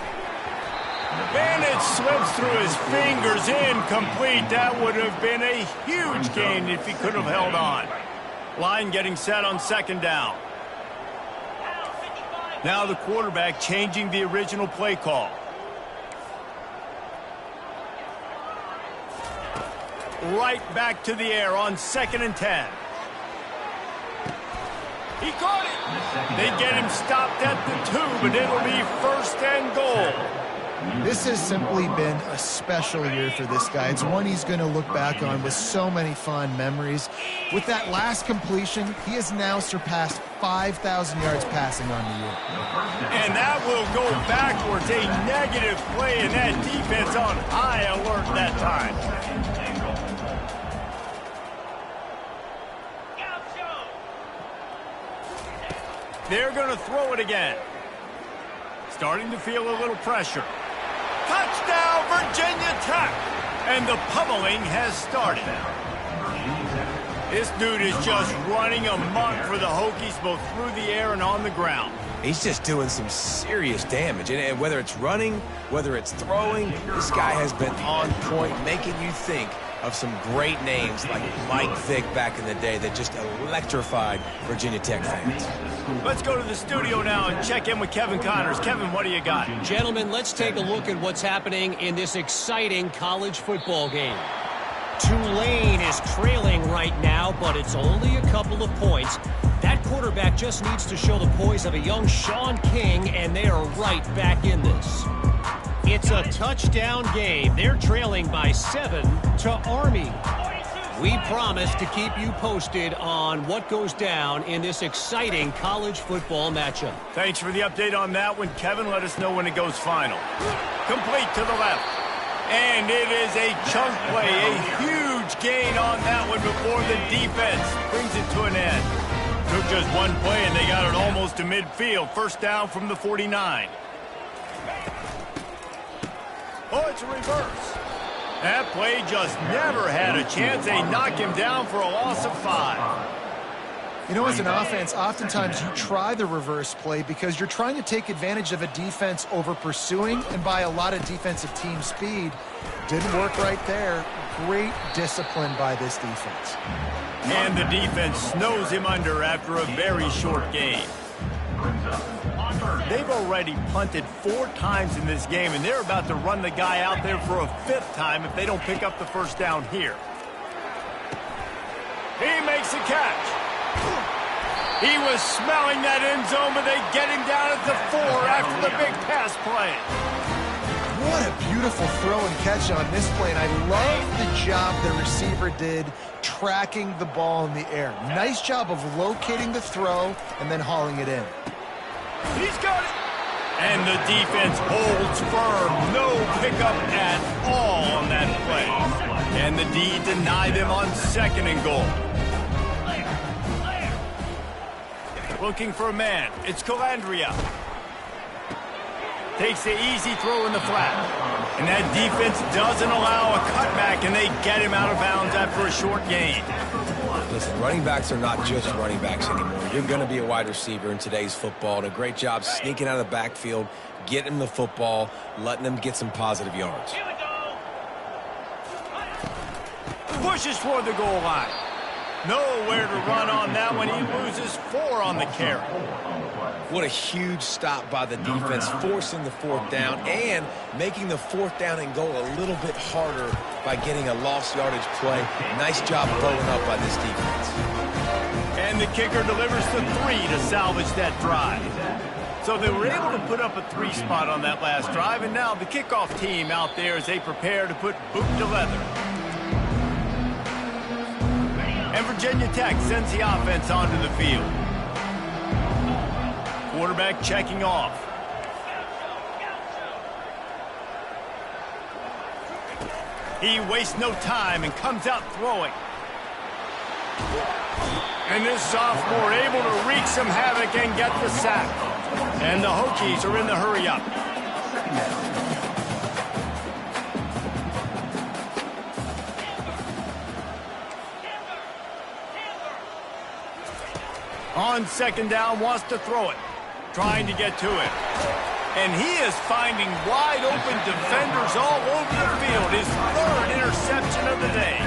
And it slips through his fingers, incomplete. That would have been a huge gain if he could have held on. Line getting set on second down. Now the quarterback changing the original play call. Right back to the air on 2nd and 10. He caught it. They get him stopped at the 2, but it'll be 1st and goal. This has simply been a special year for this guy. It's one he's going to look back on with so many fond memories. With that last completion, he has now surpassed 5,000 yards passing on the year. And that will go backwards. A negative play, and that defense on high alert that time. They're going to throw it again. Starting to feel a little pressure. Touchdown, Virginia Tech! And the pummeling has started. This dude is just running amok for the Hokies, both through the air and on the ground. He's just doing some serious damage. And whether it's running, whether it's throwing, this guy has been on point, making you think of some great names like Mike Vick back in the day that just electrified Virginia Tech fans. Let's go to the studio now and check in with Kevin Connors. Kevin, what do you got? Gentlemen, let's take a look at what's happening in this exciting college football game. Tulane is trailing right now, but it's only a couple of points. That quarterback just needs to show the poise of a young Sean King, and they are right back in this. It's a touchdown game. They're trailing by 7 to Army. We promise to keep you posted on what goes down in this exciting college football matchup. Thanks for the update on that one, Kevin. Let us know when it goes final. Complete to the left. And it is a chunk play, a huge gain on that one before the defense brings it to an end. Took just one play, and they got it almost to midfield. First down from the 49. Oh, it's a reverse. That play just never had a chance. They knock him down for a loss of 5. You know, as an offense, oftentimes you try the reverse play because you're trying to take advantage of a defense over pursuing and by a lot of defensive team speed. Didn't work right there. Great discipline by this defense. And the defense snows him under after a very short game. They've already punted 4 times in this game, and they're about to run the guy out there for a 5th time if they don't pick up the first down here. He makes a catch. He was smelling that end zone, but they get him down at the 4 after the big pass play. What a beautiful throw and catch on this play, and I love the job the receiver did tracking the ball in the air. Nice job of locating the throw and then hauling it in. He's got it. And the defense holds firm. No pickup at all on that play. And the D denied them on 2nd and goal. Looking for a man. It's Calandria. Takes the easy throw in the flat. And that defense doesn't allow a cutback, and they get him out of bounds after a short gain. Listen, running backs are not just running backs anymore. You're going to be a wide receiver in today's football. And a great job sneaking out of the backfield, getting the football, letting them get some positive yards. Pushes toward the goal line. Nowhere to run on that one. He loses 4 on the carry. What a huge stop by the defense, forcing the 4th down and making the 4th down and goal a little bit harder by getting a lost yardage play. Nice job blowing up by this defense. And the kicker delivers the 3 to salvage that drive. So they were able to put up a 3 spot on that last drive, and now the kickoff team out there as they prepare to put boot to leather. And Virginia Tech sends the offense onto the field. Quarterback checking off. He wastes no time and comes out throwing. And this sophomore able to wreak some havoc and get the sack. And the Hokies are in the hurry up. On 2nd down, wants to throw it. Trying to get to it. And he is finding wide open defenders all over the field. His 3rd interception of the day.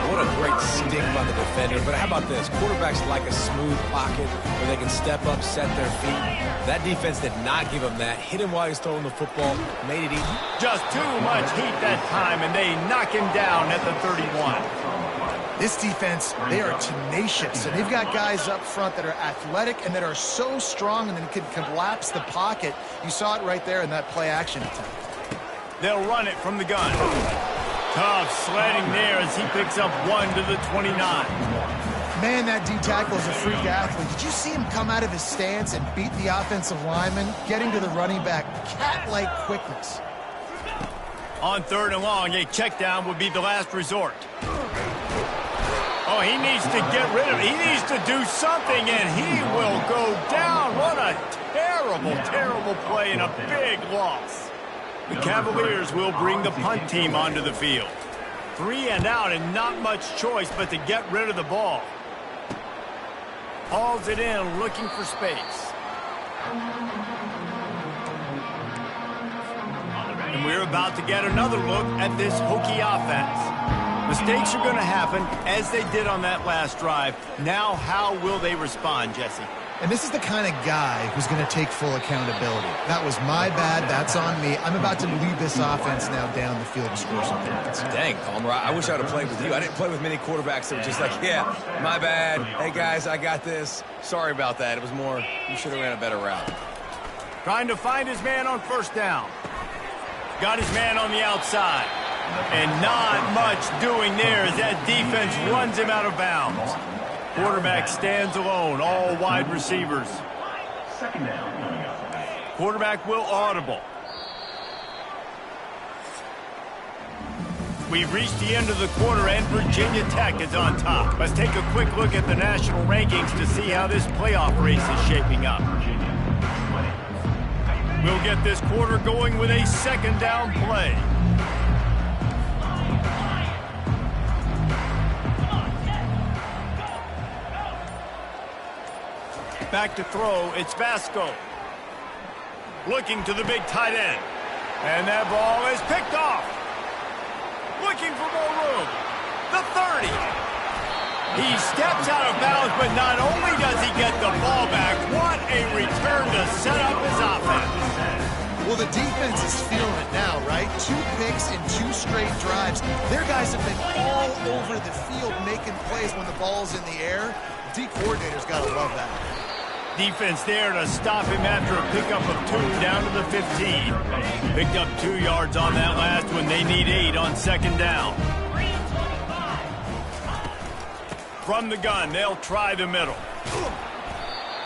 What a great stick by the defender. But how about this? Quarterbacks like a smooth pocket where they can step up, set their feet. That defense did not give him that. Hit him while he's throwing the football. Made it easy. Just too much heat that time, and they knock him down at the 31. This defense, they are tenacious, and they've got guys up front that are athletic and that are so strong and then can collapse the pocket. You saw it right there in that play-action attempt. They'll run it from the gun. Tough sledding there as he picks up 1 to the 29. Man, that D-tackle is a freak athlete. Did you see him come out of his stance and beat the offensive lineman, getting to the running back? Cat-like quickness. On 3rd and long, a check down would be the last resort. Oh, he needs to get rid of it. He needs to do something, and he will go down. What a terrible, terrible play and a big loss. The Cavaliers will bring the punt team onto the field. 3 and out and not much choice but to get rid of the ball. Hauls it in, looking for space. And we're about to get another look at this Hokie offense. Mistakes are going to happen, as they did on that last drive. Now, how will they respond, Jesse? And this is the kind of guy who's going to take full accountability. That was my bad. That's on me. I'm about to lead this offense now down the field and score some points. Dang, Palmer, I wish I would have played with you. I didn't play with many quarterbacks that were just like, yeah, my bad. Hey, guys, I got this. Sorry about that. It was more, you should have ran a better route. Trying to find his man on 1st down. Got his man on the outside. And not much doing there as that defense runs him out of bounds. Quarterback stands alone, all wide receivers. 2nd down. Quarterback will audible. We've reached the end of the quarter, and Virginia Tech is on top. Let's take a quick look at the national rankings to see how this playoff race is shaping up. We'll get this quarter going with a 2nd down play. Back to throw, it's Vasco. Looking to the big tight end. And that ball is picked off. Looking for more room. The 30. He steps out of bounds, but not only does he get the ball back, what a return to set up his offense. Well, the defense is feeling it now, right? 2 picks in 2 straight drives. Their guys have been all over the field making plays when the ball's in the air. D coordinator's got to love that. Defense there to stop him after a pickup of 2 down to the 15. Picked up 2 yards on that last one. They need 8 on 2nd down. From the gun, they'll try the middle.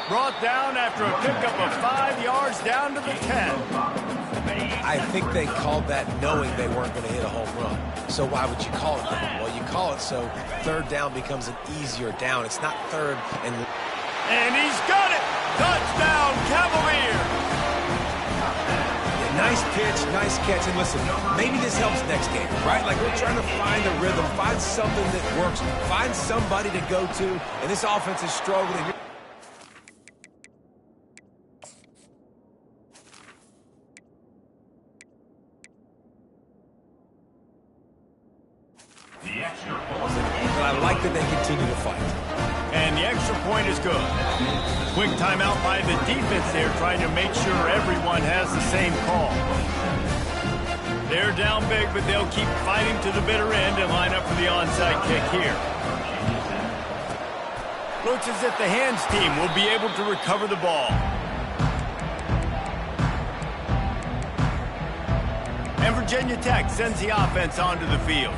Brought down after a pickup of 5 yards down to the 10. I think they called that knowing they weren't going to hit a home run. So why would you call it that? Well, you call it so 3rd down becomes an easier down. It's not 3rd and... And he's got it! Touchdown, Cavaliers! Yeah, nice pitch, nice catch. And listen, maybe this helps next game, right? Like we're trying to find a rhythm, find something that works, find somebody to go to, and this offense is struggling. But I like that they continue to fight. And the extra point is good. Quick timeout by the defense there, trying to make sure everyone has the same call. They're down big, but they'll keep fighting to the bitter end and line up for the onside kick here. Looks as if the hands team will be able to recover the ball. And Virginia Tech sends the offense onto the field.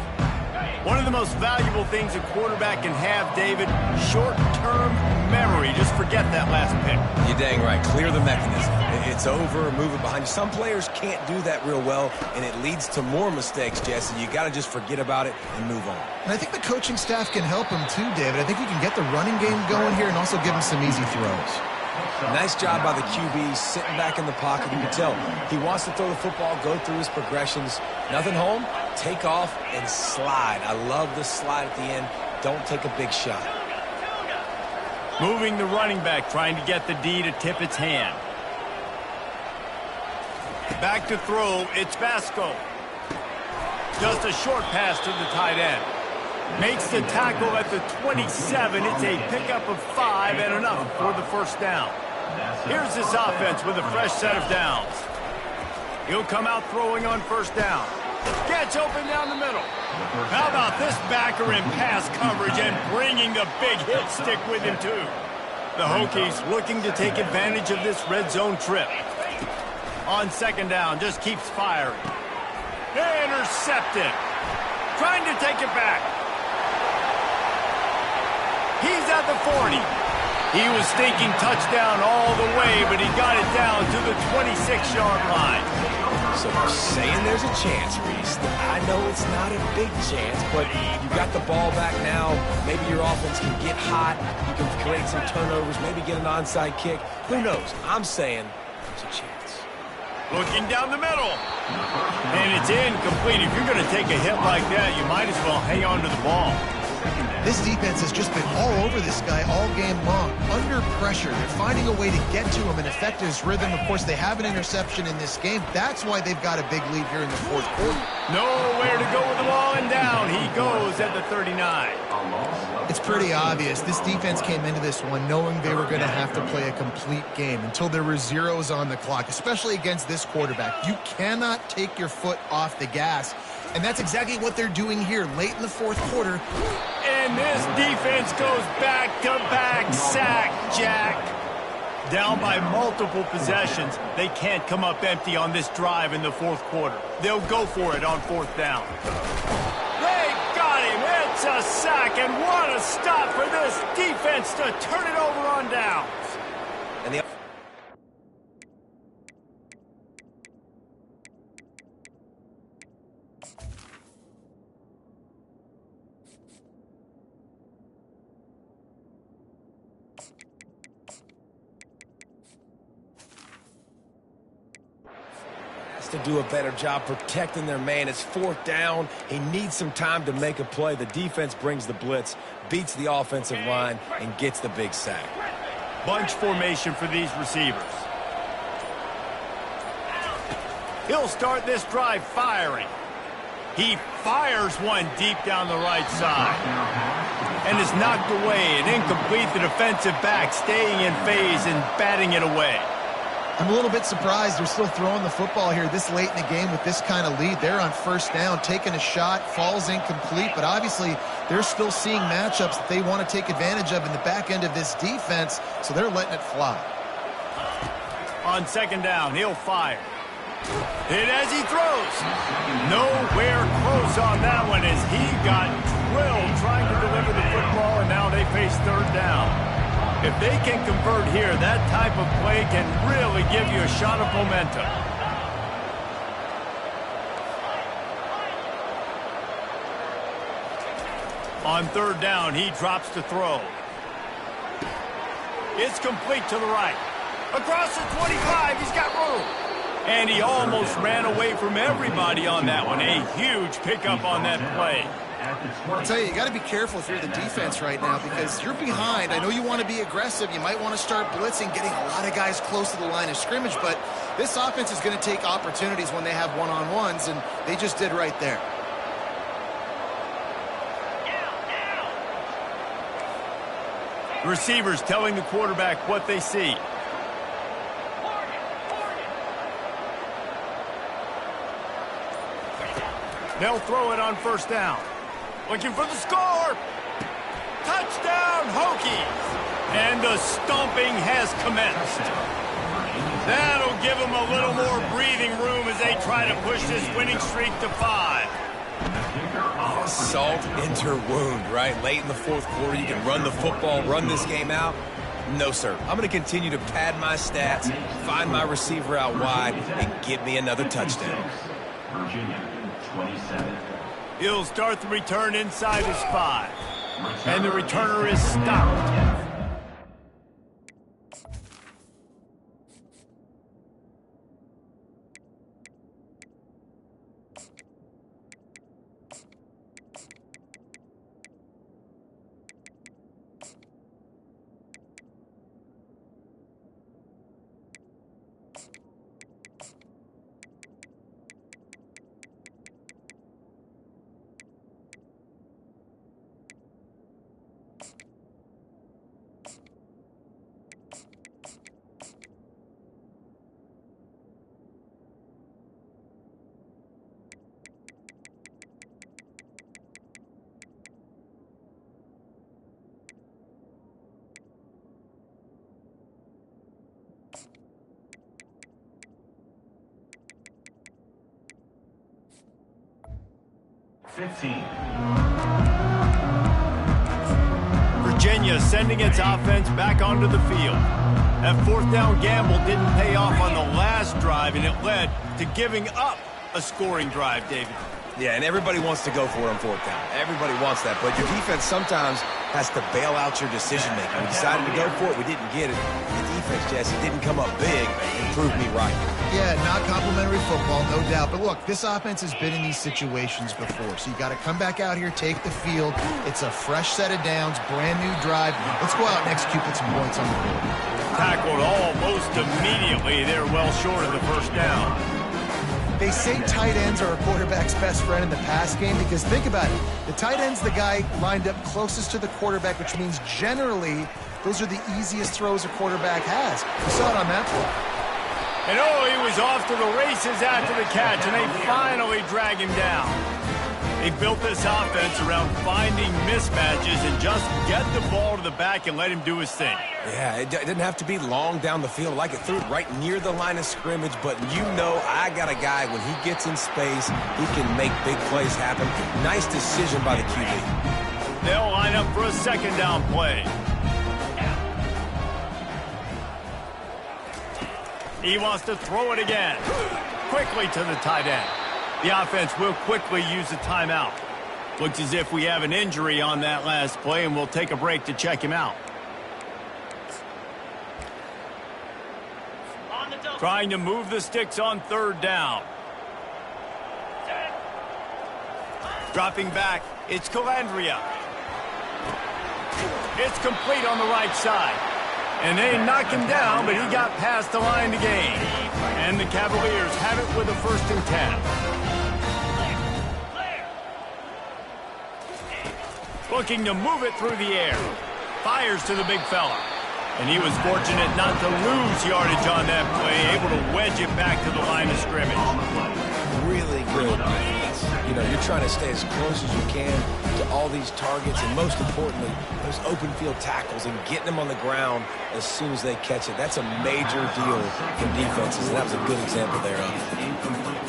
One of the most valuable things a quarterback can have, David, short-term memory. Just forget that last pick. You're dang right. Clear the mechanism. It's over, move it behind you. Some players can't do that real well, and it leads to more mistakes, Jesse. You got to just forget about it and move on. And I think the coaching staff can help him too, David. I think you can get the running game going here and also give him some easy throws. Nice job by the QB, sitting back in the pocket. You can tell he wants to throw the football, go through his progressions. Nothing home, take off and slide. I love the slide at the end. Don't take a big shot. Moving the running back, trying to get the D to tip its hand. Back to throw, it's Vasco. Just a short pass to the tight end. Makes the tackle at the 27. It's a pickup of 5 and enough for the first down. Here's this offense with a fresh set of downs. He'll come out throwing on first down. Gets open down the middle. How about this backer in pass coverage and bringing the big hit stick with him too. The Hokies looking to take advantage of this red zone trip. On second down, just keeps firing. Intercepted. Trying to take it back. He's at the 40. He was thinking touchdown all the way, but he got it down to the 26-yard line. So you're saying there's a chance, Reese. I know it's not a big chance, but you got the ball back now. Maybe your offense can get hot. You can create some turnovers, maybe get an onside kick. Who knows? I'm saying there's a chance. Looking down the middle. And it's incomplete. If you're going to take a hit like that, you might as well hang on to the ball. This defense has just been all over this guy all game long. Under pressure, they're finding a way to get to him and affect his rhythm. Of course, they have an interception in this game. That's why they've got a big lead here in the fourth quarter. Nowhere to go with the ball, and down he goes at the 39. It's pretty obvious. This defense came into this one knowing they were going to have to play a complete game until there were zeros on the clock, especially against this quarterback. You cannot take your foot off the gas, and that's exactly what they're doing here late in the fourth quarter. And this defense goes back-to-back sack, Jack. Down by multiple possessions, they can't come up empty on this drive in the fourth quarter. They'll go for it on fourth down. They got him. It's a sack, and what a stop for this defense to turn it over on downs. And the to do a better job protecting their man. It's fourth down. He needs some time to make a play. The defense brings the blitz, beats the offensive line, and gets the big sack. Bunch formation for these receivers. He'll start this drive firing. He fires one deep down the right side. And is knocked away and incomplete. The defensive back staying in phase and batting it away. I'm a little bit surprised they're still throwing the football here this late in the game with this kind of lead. They're on first down, taking a shot, falls incomplete, but obviously they're still seeing matchups that they want to take advantage of in the back end of this defense, so they're letting it fly. On second down, he'll fire. Hit as he throws. Nowhere close on that one as he got drilled trying to deliver the football, and now they face third down. If they can convert here, that type of play can really give you a shot of momentum. On third down, he drops to throw. It's complete to the right. Across the 25, he's got room. And he almost ran away from everybody on that one. A huge pickup on that play. I'll tell you, you got to be careful if you're the defense right now because you're behind. I know you want to be aggressive. You might want to start blitzing, getting a lot of guys close to the line of scrimmage, but this offense is going to take opportunities when they have one-on-ones, and they just did right there. The receivers telling the quarterback what they see. They'll throw it on first down. Looking for the score. Touchdown, Hokies. And the stomping has commenced. That'll give them a little more breathing room as they try to push this winning streak to 5. Salt into wound, right? Late in the fourth quarter, you can run the football, run this game out. No, sir. I'm going to continue to pad my stats, find my receiver out wide, and give me another touchdown. Virginia, 27. He'll start the return inside his 5. And the returner is stopped. Virginia sending its offense back onto the field. That fourth down gamble didn't pay off on the last drive, and it led to giving up a scoring drive, David. Yeah, and everybody wants to go for it on fourth down. Everybody wants that, but your defense sometimes has to bail out your decision-making. We decided to go for it. We didn't get it. The defense, Jesse, didn't come up big and prove me right. Yeah, not complimentary football, no doubt. But look, this offense has been in these situations before. So you got to come back out here, take the field. It's a fresh set of downs, brand new drive. Let's go out and execute, put some points on the board. Tackled almost immediately. They're well short of the first down. They say tight ends are a quarterback's best friend in the pass game because think about it. The tight end's the guy lined up closest to the quarterback, which means generally those are the easiest throws a quarterback has. We saw it on that play. And oh, he was off to the races after the catch, and they finally drag him down. They built this offense around finding mismatches and just get the ball to the back and let him do his thing. Yeah, it didn't have to be long down the field. Like it threw it right near the line of scrimmage, but you know I got a guy, when he gets in space, he can make big plays happen. Nice decision by the QB. They'll line up for a second down play. He wants to throw it again. Quickly to the tight end. The offense will quickly use a timeout. Looks as if we have an injury on that last play, and we'll take a break to check him out. Trying to move the sticks on third down. Dropping back, it's Calandria. It's complete on the right side. And they knock him down, but he got past the line to gain. And the Cavaliers have it with a 1st and 10. Looking to move it through the air. Fires to the big fella. And he was fortunate not to lose yardage on that play, able to wedge it back to the line of scrimmage. Really good defense. You know, you're trying to stay as close as you can to all these targets, and most importantly, those open field tackles and getting them on the ground as soon as they catch it. That's a major deal for defenses, and that was a good example thereof.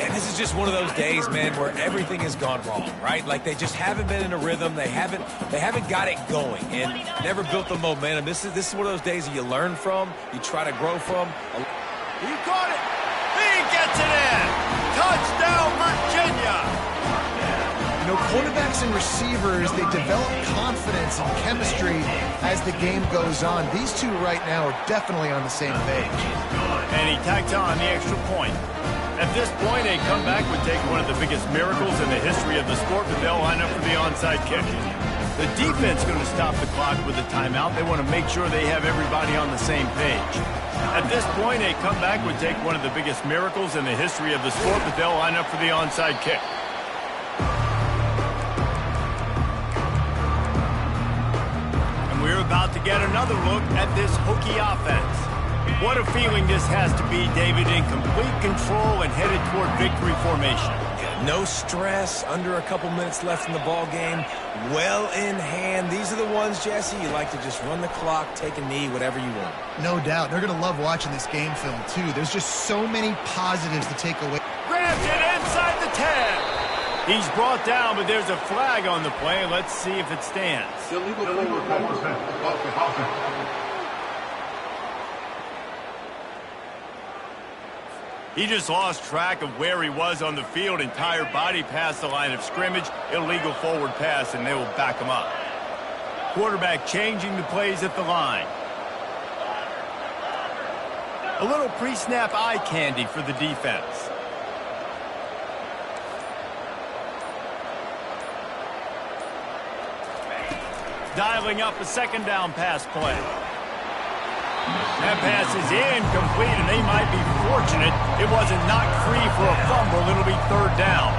And this is just one of those days, man, where everything has gone wrong, right? Like they just haven't been in a rhythm. They haven't got it going and never built the momentum. This is one of those days that you learn from, you try to grow from. He caught it. He gets it in. Touchdown, Virginia. You know, quarterbacks and receivers, they develop confidence and chemistry as the game goes on. These two right now are definitely on the same page. And he tacked on the extra point. At this point, a comeback would take one of the biggest miracles in the history of the sport, but they'll line up for the onside kick. The defense is going to stop the clock with a timeout. They want to make sure they have everybody on the same page. At this point, a comeback would take one of the biggest miracles in the history of the sport, but they'll line up for the onside kick. And we're about to get another look at this Hokie offense. What a feeling this has to be, David, in complete control and headed toward victory formation. No stress, under a couple minutes left in the ball game, well in hand. These are the ones, Jesse, you like to just run the clock, take a knee, whatever you want. No doubt. They're going to love watching this game film, too. There's just so many positives to take away. Grabs it inside the 10. He's brought down, but there's a flag on the play. Let's see if it stands. Illegal forward pass. Offense. He just lost track of where he was on the field. Entire body past the line of scrimmage. Illegal forward pass, and they will back him up. Quarterback changing the plays at the line. A little pre-snap eye candy for the defense. Dialing up a second down pass play. That pass is incomplete, and they might be fortunate it wasn't knocked free for a fumble. It'll be third down.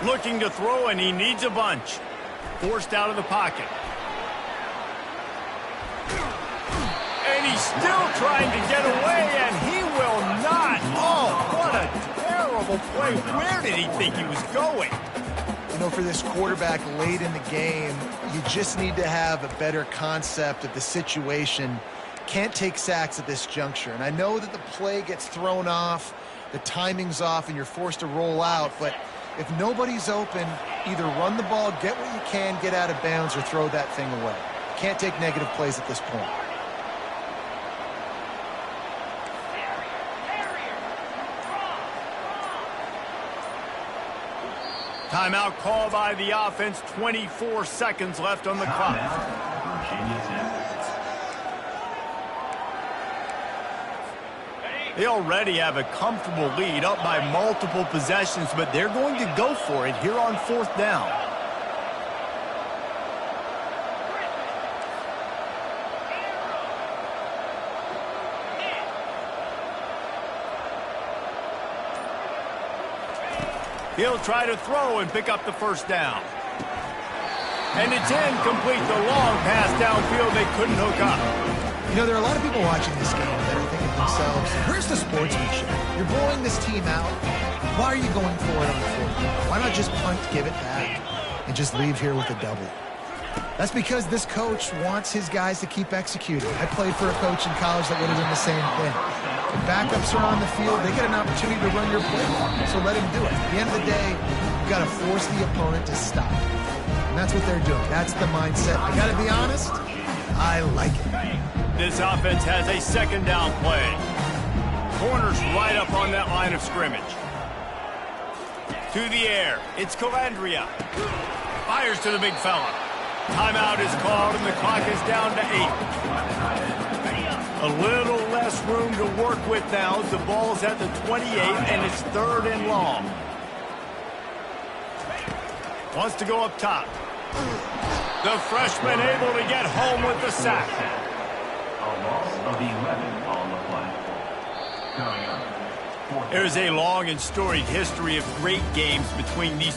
Looking to throw, and he needs a bunch. Forced out of the pocket. And he's still trying to get away, and he will not. Oh, what a terrible play. Where did he think he was going? You know, for this quarterback late in the game, you just need to have a better concept of the situation. Can't take sacks at this juncture. And I know that the play gets thrown off, the timing's off, and you're forced to roll out. But if nobody's open, either run the ball, get what you can, get out of bounds, or throw that thing away. Can't take negative plays at this point. Timeout call by the offense. 24 seconds left on the clock. Virginia Tech. They already have a comfortable lead, up by multiple possessions, but they're going to go for it here on fourth down. He'll try to throw and pick up the first down. And it's incomplete. The long pass downfield, they couldn't hook up. You know, there are a lot of people watching this game that are thinking to themselves, where's the sportsmanship? You're blowing this team out. Why are you going for it on fourth down? Why not just punt, give it back, and just leave here with a double? That's because this coach wants his guys to keep executing. I played for a coach in college that would have done the same thing. If backups are on the field, they get an opportunity to run your playbook, so let him do it. At the end of the day, you've got to force the opponent to stop. And that's what they're doing. That's the mindset. I got to be honest, I like it. This offense has a second down play. Corners right up on that line of scrimmage. To the air, it's Calandria. Fires to the big fella. Timeout is called, and the clock is down to 8. A little less room to work with now as the ball's at the 28, and it's third and long. Wants to go up top. The freshman able to get home with the sack. A loss of 11 on the play. Coming up. There's a long and storied history of great games between these